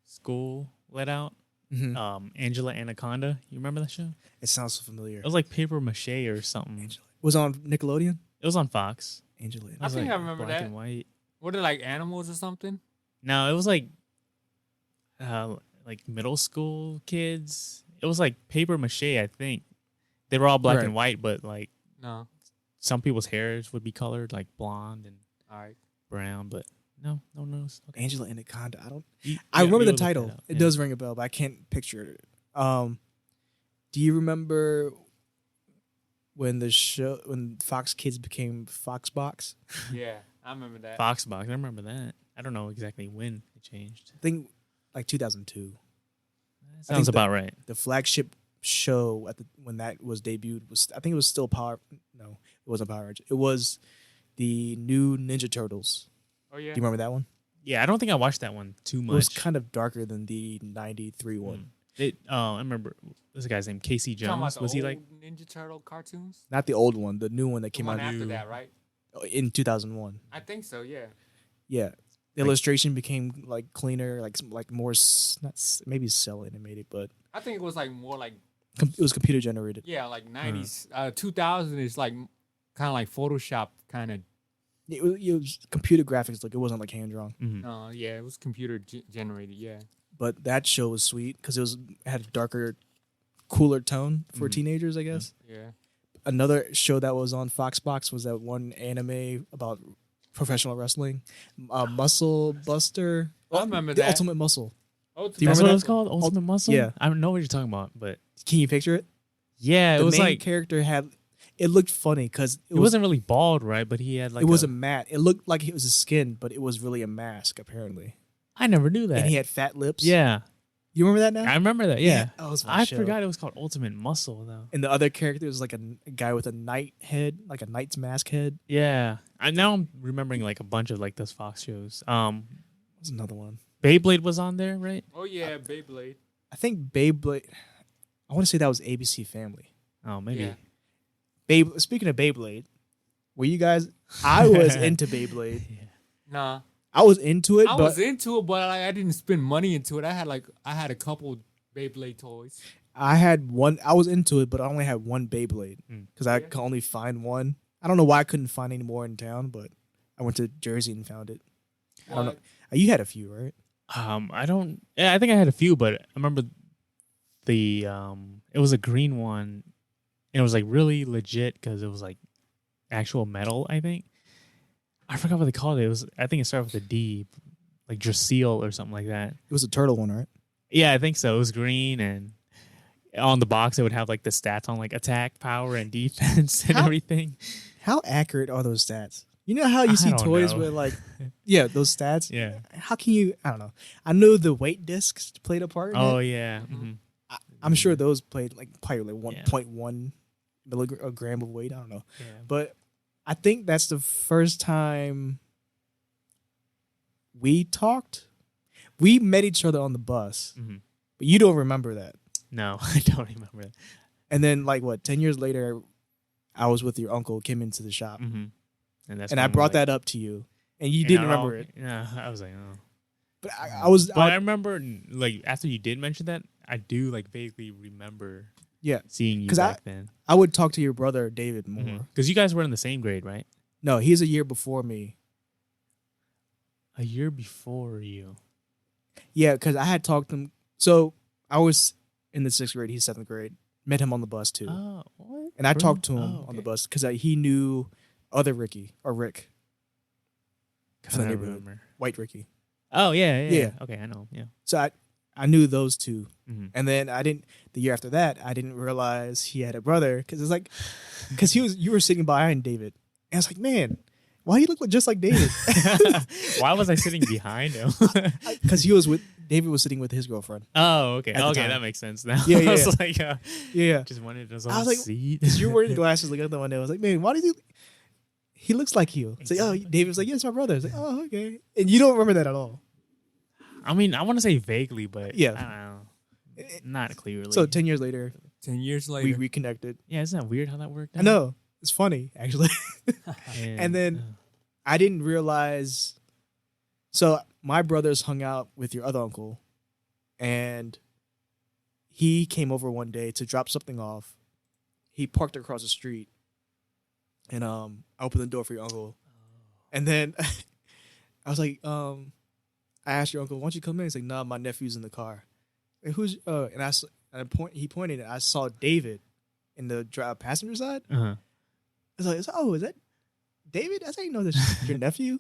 school let out. Angela Anaconda. You remember that show? It sounds so familiar. It was like paper mache or something. It was on Nickelodeon. It was on Fox. Angela. It I was think like I remember black that. and white. Were they like animals or something? No, it was like middle school kids. It was like paper mache, I think. They were all black Right. and white, but like No. some people's hairs would be colored like blonde and All right. brown, but no one knows. Okay. Angela Anaconda. I don't. You- I yeah, remember you'll the look that title. up. It Yeah. does ring a bell, but I can't picture it. Do you remember when Fox Kids became Foxbox? Yeah, I remember that. Foxbox. I remember that. I don't know exactly when it changed. I think like 2002. That sounds about right. The flagship show when that was debuted was, I think it was still Power. No, it wasn't Power Rangers. It was the new Ninja Turtles. Oh yeah. Do you remember that one? Yeah, I don't think I watched that one too much. It was kind of darker than the '93 one. I remember this guy's name Casey Talking about Jones. the Was he old like? Ninja Turtle cartoons? Not the old one, the new one that The came one out after that, right? in 2001. I think so. Yeah. Yeah, the illustration became like cleaner, like more maybe cell animated, but I think it was like more like it was computer generated. yeah, like 90s. 2000 is like kind of like Photoshop kind of. It was computer graphics, like it wasn't like hand drawn. Yeah, it was computer generated. Yeah. But that show was sweet because it had a darker, cooler tone for teenagers, I guess. Yeah. Another show that was on Foxbox was that one anime about professional wrestling, Muscle Buster. I remember the that. Ultimate Muscle. Oh, Do you That's remember what that? it was called, Ultimate Muscle. Yeah. I don't know what you're talking about, but Can you picture it? yeah, it The was main like character it looked funny because it wasn't really bald, right? But he had like it was a mat. It looked like it was a skin, but it was really a mask apparently. I never knew that. And he had fat lips. Yeah, You remember that now? I remember that. Yeah, That was my I show. forgot it was called Ultimate Muscle though. And the other character was like a guy with a knight head, like a knight's mask head. Yeah, now I'm remembering like a bunch of like those Fox shows. There's another one. Beyblade was on there, right? Oh yeah, Beyblade. I think Beyblade. I want to say that was ABC Family. Oh, maybe. Yeah. Speaking of Beyblade, were you guys? I was into Beyblade. Nah. I was into it, I but was into it, but I didn't spend money into it. I had a couple Beyblade toys. I had one. I was into it, but I only had one Beyblade because I could only find one. I don't know why I couldn't find any more in town, but I went to Jersey and found it. I don't know. You had a few, right? I don't. Yeah, I think I had a few, but I remember the it was a green one, and it was like really legit because it was like actual metal. I think I forgot what they called it. It was, I think it started with a D, like Drasil or something like that. It was a turtle one, right? Yeah, I think so. It was green, and on the box it would have like the stats on like attack, power, and defense and everything. How accurate are those stats? You know how you see don't toys know. with like, yeah, those stats. Yeah. How can you? I don't know. I know the weight discs played a part. In Oh it. yeah. I'm sure those played like probably like Yeah. 1.1 milligram of weight. I don't know, Yeah. but I think that's the first time we talked. We met each other on the bus, but you don't remember that. No, I don't remember that. And then, like, 10 years later, I was with your uncle, came into the shop, And that's and I when, brought like, that up to you, and you didn't remember it. Yeah, I was like, oh. But I was, But I remember, like, after you did mention that, I do like vaguely remember yeah, seeing you 'Cause back then. I would talk to your brother David more. Because you guys were in the same grade, right? No, he's a year before me. A year before you. Yeah, because I had talked to him. So I was in the 6th grade. He's 7th grade. Met him on the bus too. Oh, what? And I Really? talked to him Oh, on the okay. bus because he knew other Ricky or Rick from the I don't neighborhood, remember. white Ricky. Oh yeah. Yeah. Okay, I know. Yeah. So I knew those two, Mhm. and then the year after that I didn't realize he had a brother because it's like you were sitting behind David, and I was like, man, why you look just like David? Why was I sitting behind him? Because David was sitting with his girlfriend. Oh, okay. At the Okay, time. that makes sense now. Yeah, I yeah, was like, Yeah, just wanted to I was like, seat. because you're wearing glasses looking at the window. I was like, man, why does he looks like you? It's like, oh, David was like, yeah, it's my brother. It's like, oh, okay, and you don't remember that at all. I mean, I want to say vaguely, but Yeah. I don't know. Not clearly. So 10 years later, 10 years later. we reconnected. yeah, isn't that weird how that worked? I know it's funny actually. And, And then I didn't realize. So my brothers hung out with your other uncle, and he came over one day to drop something off. He parked across the street, and I opened the door for your uncle, and then I was like, I asked your uncle, "Why don't you come in?" He's like, "Nah, my nephew's in the car." And who's and he pointed, and I saw David in the passenger side. uh-huh. I was like, "Oh, is that David? I didn't know that's your nephew."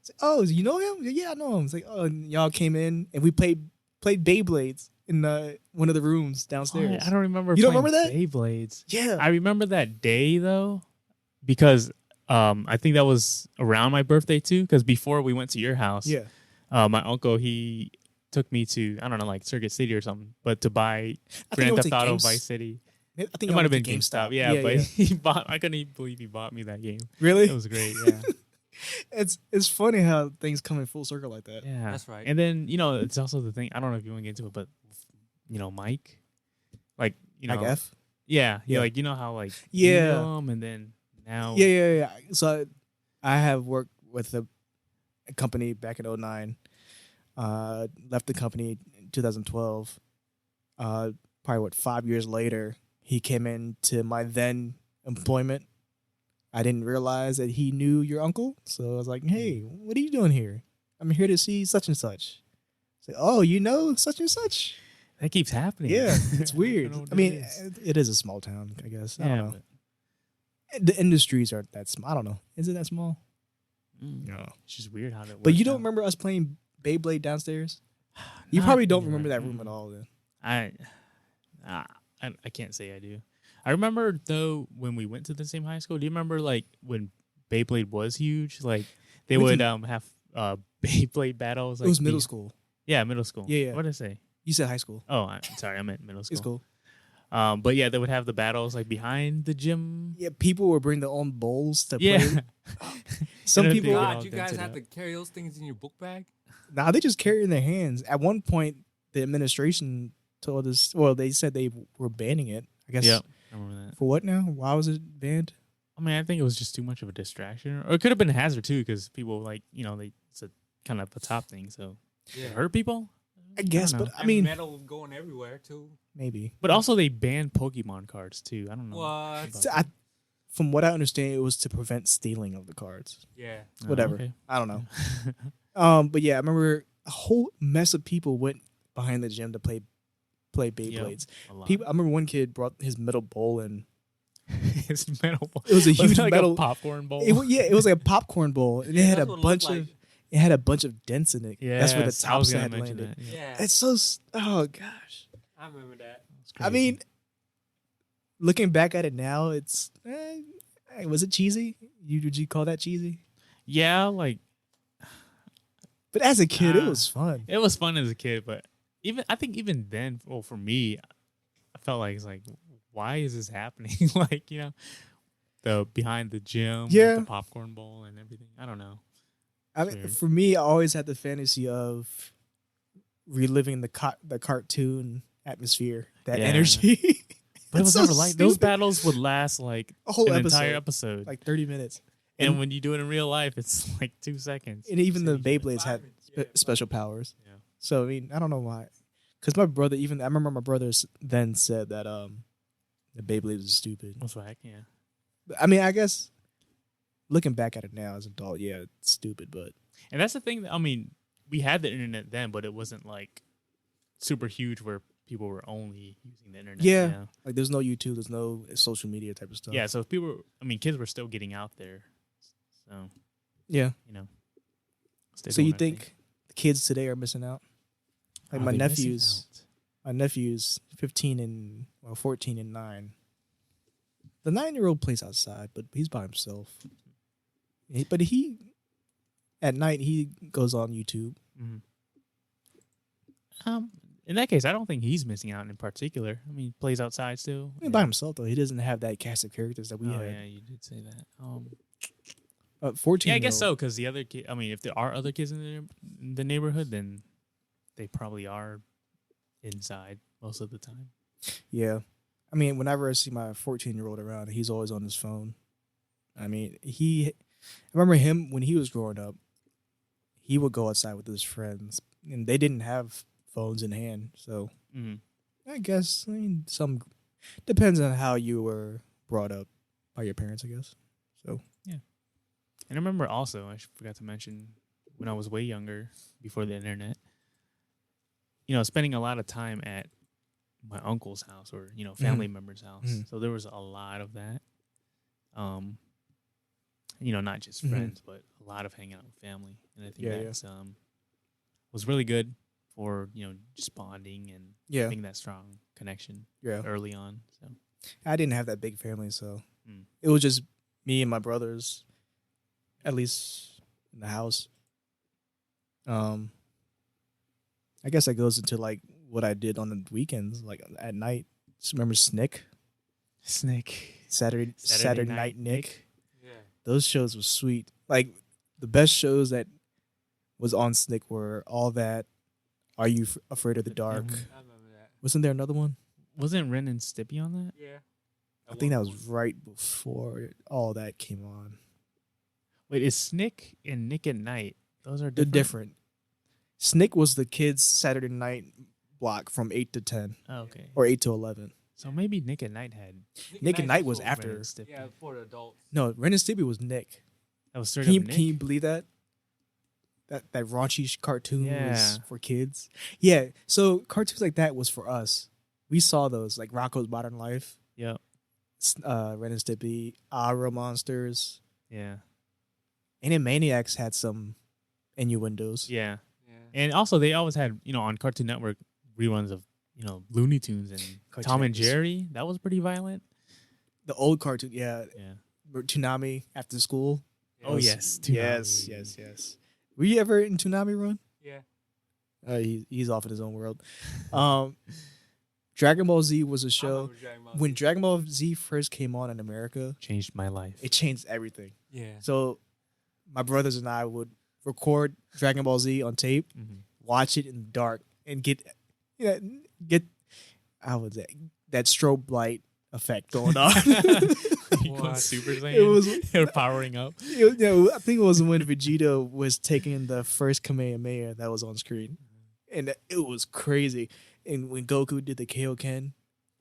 It's like, "Oh, you know him?" Yeah, I know him. It's like, "Oh," and y'all came in and we played Beyblades in one of the rooms downstairs. I don't remember. You don't playing remember that? Beyblades. Yeah, I remember that day though, because I think that was around my birthday too. Because before we went to your house, yeah. my uncle he took me to I don't know like Circuit City or something, but to buy I think Grand it was Theft a Auto Games- Vice City. I think It I might have went been to GameStop, yeah, but yeah. he bought. I couldn't even believe he bought me that game. Really? It was great. Yeah, It's funny how things come in full circle like that. yeah, That's right. And then it's also the thing. I don't know if you want to get into it, but Mike, like Like F. yeah, Yeah. like how like Yeah. you know him, and then now Yeah. So I have worked with a company back in 2009. Left the company in 2012. Probably 5 years later, he came into my then employment. I didn't realize that he knew your uncle, so I was like, "Hey, what are you doing here? I'm here to see such and such." It's like, "Oh, you know such and such?" that keeps happening. Yeah, it's weird. don't know what I mean, it is. it is a small town, I guess. I Yeah, don't know. The industries aren't that small. I don't know. Is it that small? no, it's just weird how that. But you worked don't out. remember us playing Beyblade downstairs? You Not probably don't really. remember that room at all. Then I can't say I do. I remember though when we went to the same high school. Do you remember like when Beyblade was huge? Like they We would can- have Beyblade battles. Like it was middle school. Yeah, middle school. Yeah, yeah. What did I say? You said high school. Oh, I'm sorry, I meant middle school. It's cool. But yeah, they would have the battles like behind the gym. Yeah, people would bring their own bowls to Yeah. play. Some And people, they would all God, you dance guys it have up. to carry those things in your book bag? nah, they just carry it in their hands. At one point, the administration told us. Well, they said they were banning it. I guess. Yeah, I remember that. For what now? Why was it banned? I mean, I think it was just too much of a distraction, or it could have been a hazard too, because people like it's a kind of a top thing, so Yeah. it hurt people. I guess, know. but I And mean, metal going everywhere, too. maybe. But also they banned Pokemon cards too. I don't know. What? about So from what I understand, it was to prevent stealing of the cards. Yeah. Oh, Whatever. okay. I don't know. But yeah, I remember a whole mess of people went behind the gym to play Beyblades. A lot. People, I remember one kid brought his metal bowl in. His metal bowl. It was a huge like metal a popcorn bowl. It was like a popcorn bowl, and it had a That's what it bunch looked of like. it had a bunch of dents in it. Yeah, That's where the I was tops gonna had mention landed. that. Yeah. Yeah. It's so oh gosh. I remember that. It's I crazy. mean, looking back at it now, it's was it cheesy? Would you call that cheesy? yeah, like But as a kid, it Ah. was fun. it was fun as a kid, but I think even then, well, for me, I felt like it's like, why is this happening? Like the behind the gym, with Yeah. the popcorn bowl and everything. I don't know. I mean, Sure. for me, I always had the fantasy of reliving the cartoon atmosphere, that Yeah. energy. But it It's was so never like those stupid. battles would last like A whole an episode, entire episode, like 30 minutes. and when you do it in real life, it's like 2 seconds. And even the So you- Beyblades had special powers. Yeah. So I mean, I don't know why. Because my brother, I remember my brother then said that the Beyblade was stupid. What's whack? Yeah. I mean, I guess looking back at it now as an adult, yeah, it's stupid. But And that's the thing. I mean, we had the internet then, but it wasn't like super huge where people were only using the internet. Yeah. You know? Like there's no YouTube, there's no social media type of stuff. Yeah, so if kids were still getting out there. So, yeah. you know. So you think the kids today are missing out? Like my nephew's 14 and 9. The 9-year-old plays outside, but he's by himself. But at night he goes on YouTube. Mm-hmm. In that case, I don't think he's missing out in particular. I mean, he plays outside still. By himself though, he doesn't have that cast of characters that we had. Yeah, you did say that. 14. Yeah, I guess so. Because the other kid, I mean, if there are other kids in the neighborhood, then they probably are inside most of the time. Yeah, I mean, whenever I see my 14-year-old around, he's always on his phone. I mean, I remember him when he was growing up. He would go outside with his friends, and they didn't have phones in hand. So I guess some depends on how you were brought up by your parents, I guess. So yeah. And I remember also, I forgot to mention, when I was way younger, before the internet, spending a lot of time at my uncle's house or, family members' house. Mm-hmm. So there was a lot of that. Not just friends, but a lot of hanging out with family. And I think that was really good for, just bonding and having that strong connection early on. So I didn't have that big family, so it was just me and my brothers, at least in the house. I guess that goes into like what I did on the weekends, like at night. Just remember Snick, Saturday Night Nick. Yeah, those shows were sweet. Like the best shows that was on Snick were All That, Are You Afraid of the Dark? I remember that. Wasn't there another one? Wasn't Ren and Stimpy on that? Yeah, I think that was right before All That came on. Wait, is Snick and Nick at Night? Those are different. They're different. Snick was the kids' Saturday night block from 8 to 10. Oh, okay. Or 8 to 11. So maybe Nick at Night had... Nick at Night was after. Yeah, for the adults. No, Ren and Stimpy was Nick. That was straight up Nick? Can you believe that? That raunchy cartoon was for kids? Yeah, so cartoons like that was for us. We saw those, like Rocko's Modern Life. Yep. Ren and Stimpy, Aura Monsters. Yeah. Animaniacs had some innuendos. Yeah. And also, they always had, on Cartoon Network, reruns of, Looney Tunes and Tom and Jerry. That was pretty violent. The old cartoon, yeah. Toonami after school. Oh, yes. Toonami. Yes. Were you ever in Toonami, Run? Yeah. He's off in his own world. Dragon Ball Z was a show. When Dragon Ball Z first came on in America, changed my life. It changed everything. Yeah. So my brothers and I would record Dragon Ball Z on tape, watch it in the dark, and get that strobe light effect going on. Super Saiyan. They were powering up. I think it was when Vegeta was taking the first Kamehameha that was on screen, and it was crazy. And when Goku did the Kaioken,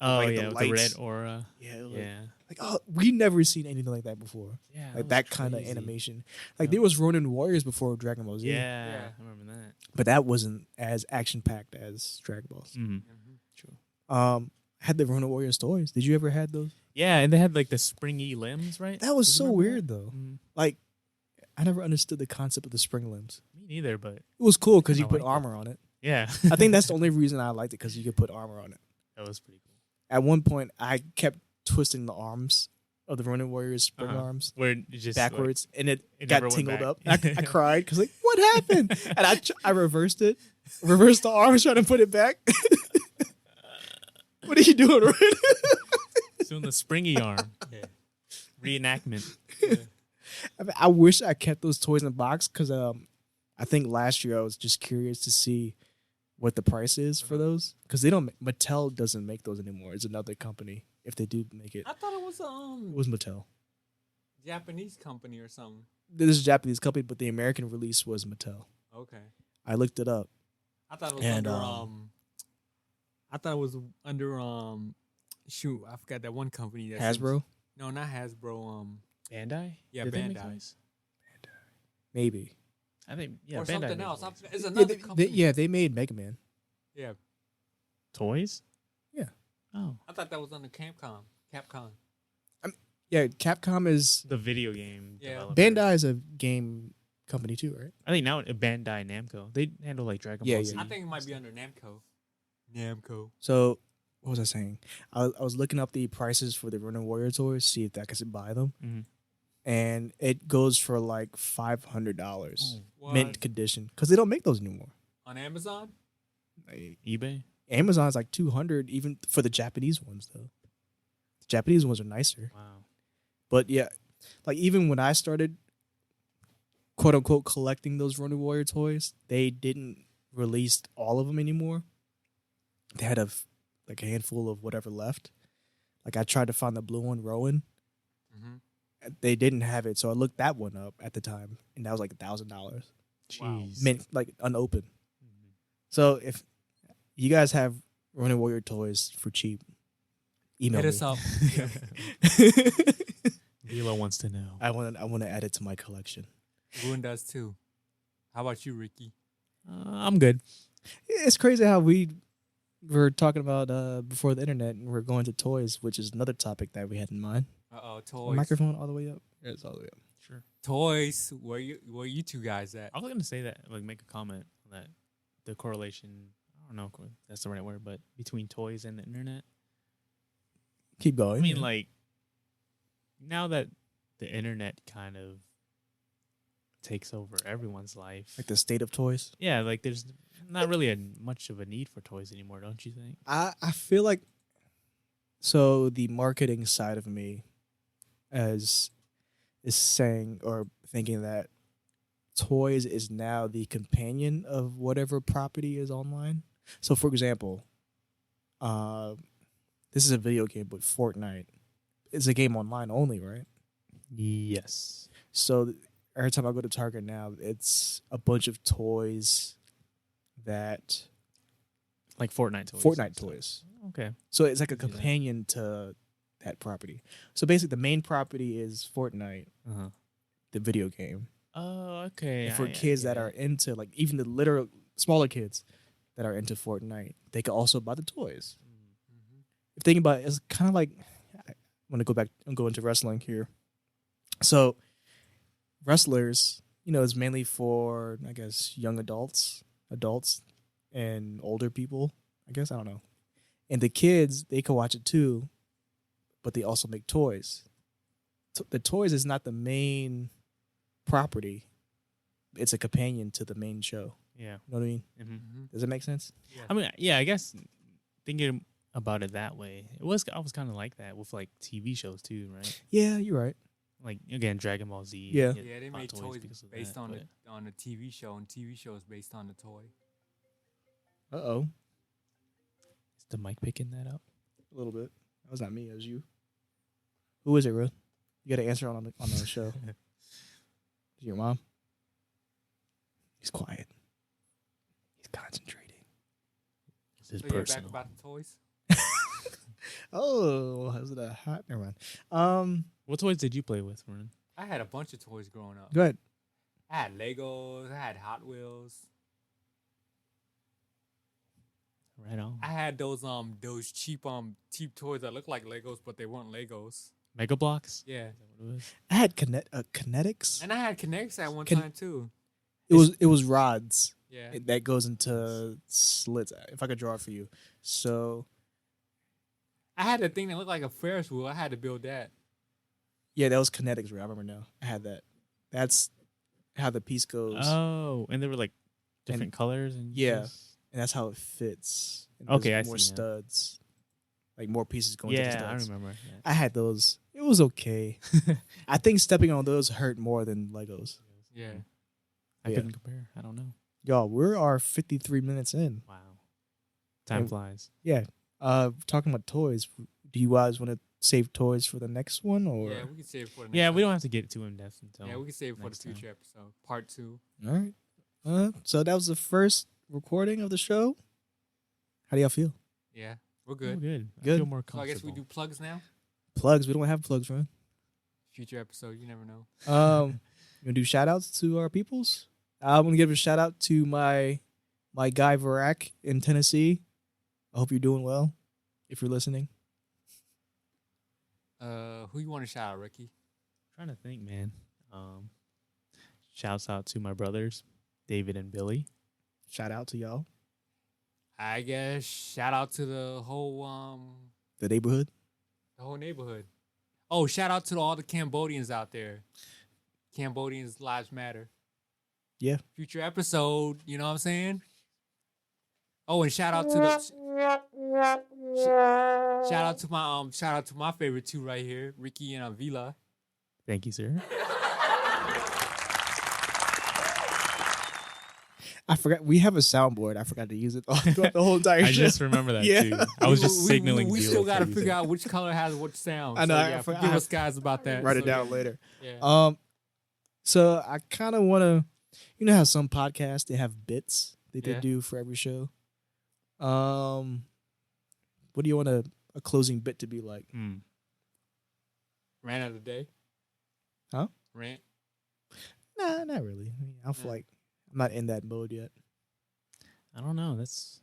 the red aura. We never seen anything like that before. Yeah, like that kind of animation. Like there was Ronin Warriors before Dragon Ball Z. Yeah, I remember that. But that wasn't as action packed as Dragon Ball. True. Had the Ronin Warriors toys. Did you ever had those? Yeah, and they had like the springy limbs, right? That was so weird though. Like I never understood the concept of the spring limbs. Me neither, but it was cool because you put armor on it. Yeah, I think that's the only reason I liked it, because you could put armor on it. That was pretty cool. At one point, I kept twisting the arms of the Ronin Warriors spring arms where it just backwards, and it got tingled up. I cried because what happened? And I reversed the arms, trying to put it back. What are you doing, Ronin? Doing the springy arm reenactment. I wish I kept those toys in the box because I think last year I was just curious to see what the price is for those, because Mattel doesn't make those anymore. It's another company. If they do make it, I thought it was Mattel, Japanese company or something. This is a Japanese company, but the American release was Mattel. Okay, I looked it up. I thought it was under shoot, I forgot that one company that Hasbro. No, not Hasbro. Bandai. Yeah, Bandai. Maybe. I think or Bandai something else. It's another company. They made Mega Man. Yeah. Toys? Yeah. Oh. I thought that was under Capcom. Yeah, Capcom is The video game Yeah. developer. Bandai is a game company too, right? I think now Bandai Namco. They handle like Dragon Yeah, Ball yeah. Z. I think it might be under Namco. So what was I saying? I was looking up the prices for the Ronin Warrior toys, see if I could buy them, and it goes for like $500 mint condition because they don't make those anymore On Amazon. like, eBay? Amazon's like 200 even for the Japanese ones though. The Japanese ones are nicer. Wow. But yeah, like even when I started quote unquote collecting those Ronin Warrior toys, they didn't release all of them anymore. They had a handful of whatever left. Like I tried to find the blue one, Roeun. They didn't have it, so I looked that one up at the time, and that was like $1,000. Jeez. Mint, like unopened. So if you guys have Ronin Warrior toys for cheap, email Hit me. us up. Vila wants to know. I want to add it to my collection. Roeun does too. How about you, Ricky? I'm good. It's crazy how we were talking about before the internet, and we're going to toys, which is another topic that we had in mind. Toys. Microphone all the way up. Yeah, it's all the way up. Sure. Toys. Where you two guys at? I was gonna say that, like, make a comment on that. The correlation. I don't know if that's the right word, but between toys and the internet. Keep going. I mean, like, now that the internet kind of takes over everyone's life, like the state of toys. yeah, like there's not really much of a need for toys anymore, don't you think? I feel like so the marketing side of me is saying or thinking that toys is now the companion of whatever property is online. So for example, this is a video game, but Fortnite is a game online only, right? Yes. So every time I go to Target now, it's a bunch of toys that Like Fortnite toys. Fortnite toys. Okay. So it's like a Can see that. companion to that property. So basically, the main property is Fortnite, Uh-huh. the video game. Oh, okay. And for I kids get that it. are into, like, even the literal smaller kids that are into Fortnite, they can also buy the toys. If thinking about it, it's kind of like, I want to go back and go into wrestling here. So wrestlers, is mainly for, I guess, young adults, and older people. I guess, I don't know. And the kids, they can watch it too, but they also make toys. The toys is not the main property. It's a companion to the main show. Yeah. You know what I mean? Mm-hmm. Does that make sense? I mean, yeah, I guess thinking about it that way, I was kind of like that with like TV shows too, right? Yeah, you're right. Like again, Dragon Ball Z. Yeah. Yeah, they bought made toys because of based that, on but- the TV show, and TV show is based on the toy. Uh-oh. Is the mic picking that up? A little bit. That was not me. It was you. Who is it, Ruth? You got to answer on the show. Is it your mom? He's quiet. He's concentrating. This is So you're back personal. about the toys. Oh, was it a hot? Never mind. What toys did you play with, Ronan? I had a bunch of toys growing up. Go ahead. I had Legos. I had Hot Wheels. Right on. I had those cheap toys that look like Legos, but they weren't Legos. Mega Blocks? Yeah, Is that what it was? I had kinetics. and I had Kinects at one Kin- time too. It was rods Yeah, that goes into slits. If I could draw it for you. So I had a thing that looked like a Ferris wheel. I had to build that. yeah, that was kinetics. Right? I remember now. I had that. That's how the piece goes, Oh, and they were like different And- colors and yeah. just- and that's how it fits. And Okay, there's I more see now. studs, like more pieces going. to the Yeah, I studs. remember. Yeah. I had those. It was okay. I think stepping on those hurt more than Legos. Yeah, I Yeah. couldn't compare. I don't know. Y'all, we are 53 minutes in. Wow. Time And- flies. Yeah. Talking about toys. Do you guys want to save toys for the next one, or? yeah. We can save it for the next Yeah, we time. don't have to get too in depth until. Yeah, we can save it for the next time. future episode, part 2. All right. So that was the first recording of the show. How do y'all feel? Yeah, we're Oh, good. good. Good. I feel more So I comfortable. guess we do plugs now. Plugs. We don't have plugs, right? Future episode, you never know. You gonna do shout outs to our peoples? I'm gonna give a shout out to my guy Varak in Tennessee. I hope you're doing well. If you're listening. Who you want to shout out, Ricky? Trying to think, man. Shouts out to my brothers, David and Billy. Shout out to y'all. I guess shout out to the whole the neighborhood. The whole neighborhood. Oh, shout out to all the Cambodians out there. Cambodians lives matter. Yeah. Future episode, you know what I'm saying? Oh, and shout out to the shout out to my favorite two right here, Ricky and Vila. Thank you, sir. I forgot we have a soundboard. I forgot to use it throughout the whole entire show. I just remember that too. I was just signaling. We still got to figure out which color has what sound. I know. So, yeah, forgive us guys about that. Write it down later. Yeah. So I kind of want to, you know how some podcasts they have bits that they do for every show. What do you want a closing bit to be like? Rant of the day. Huh? Rant. Nah, not really. I mean, I feel like I'm not in that mode yet. I don't know. That's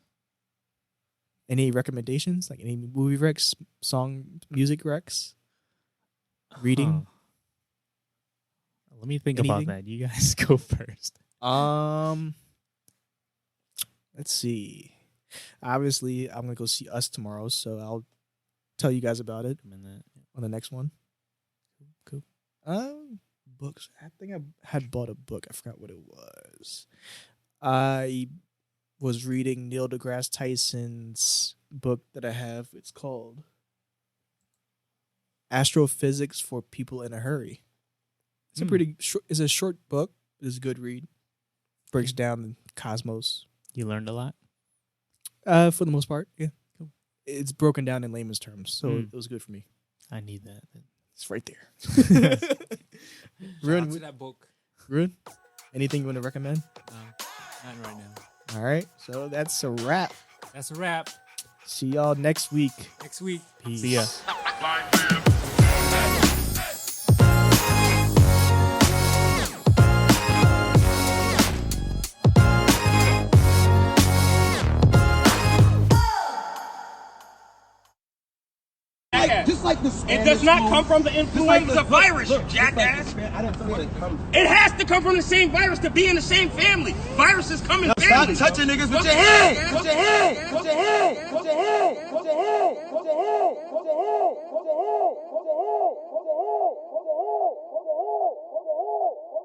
any recommendations? Like any movie recs, song, music recs, reading? Let me think about that. You guys go first. Let's see. Obviously, I'm gonna go see Us tomorrow, so I'll tell you guys about it on the next one. Cool. Books. I think I had bought a book. I forgot what it was. I was reading Neil deGrasse Tyson's book that I have. It's called Astrophysics for People in a Hurry. It's a pretty short. It's a short book. It's a good read. Breaks down the cosmos. You learned a lot? For the most part, yeah. Cool. It's broken down in layman's terms, so it was good for me. I need that. It's right there. Roeun, to that book. Roeun, anything you want to recommend? Nothing right now. All right, so that's a wrap. That's a wrap. See y'all next week. Next week. Peace. See ya. Just like the Spanish. It does not come from the influenza virus, you jackass. It has to come from the same virus to be in the same family. Viruses come in families. Stop touching niggas with your hand. With your hand. With your hand. With your hand. With your hand. With your hand.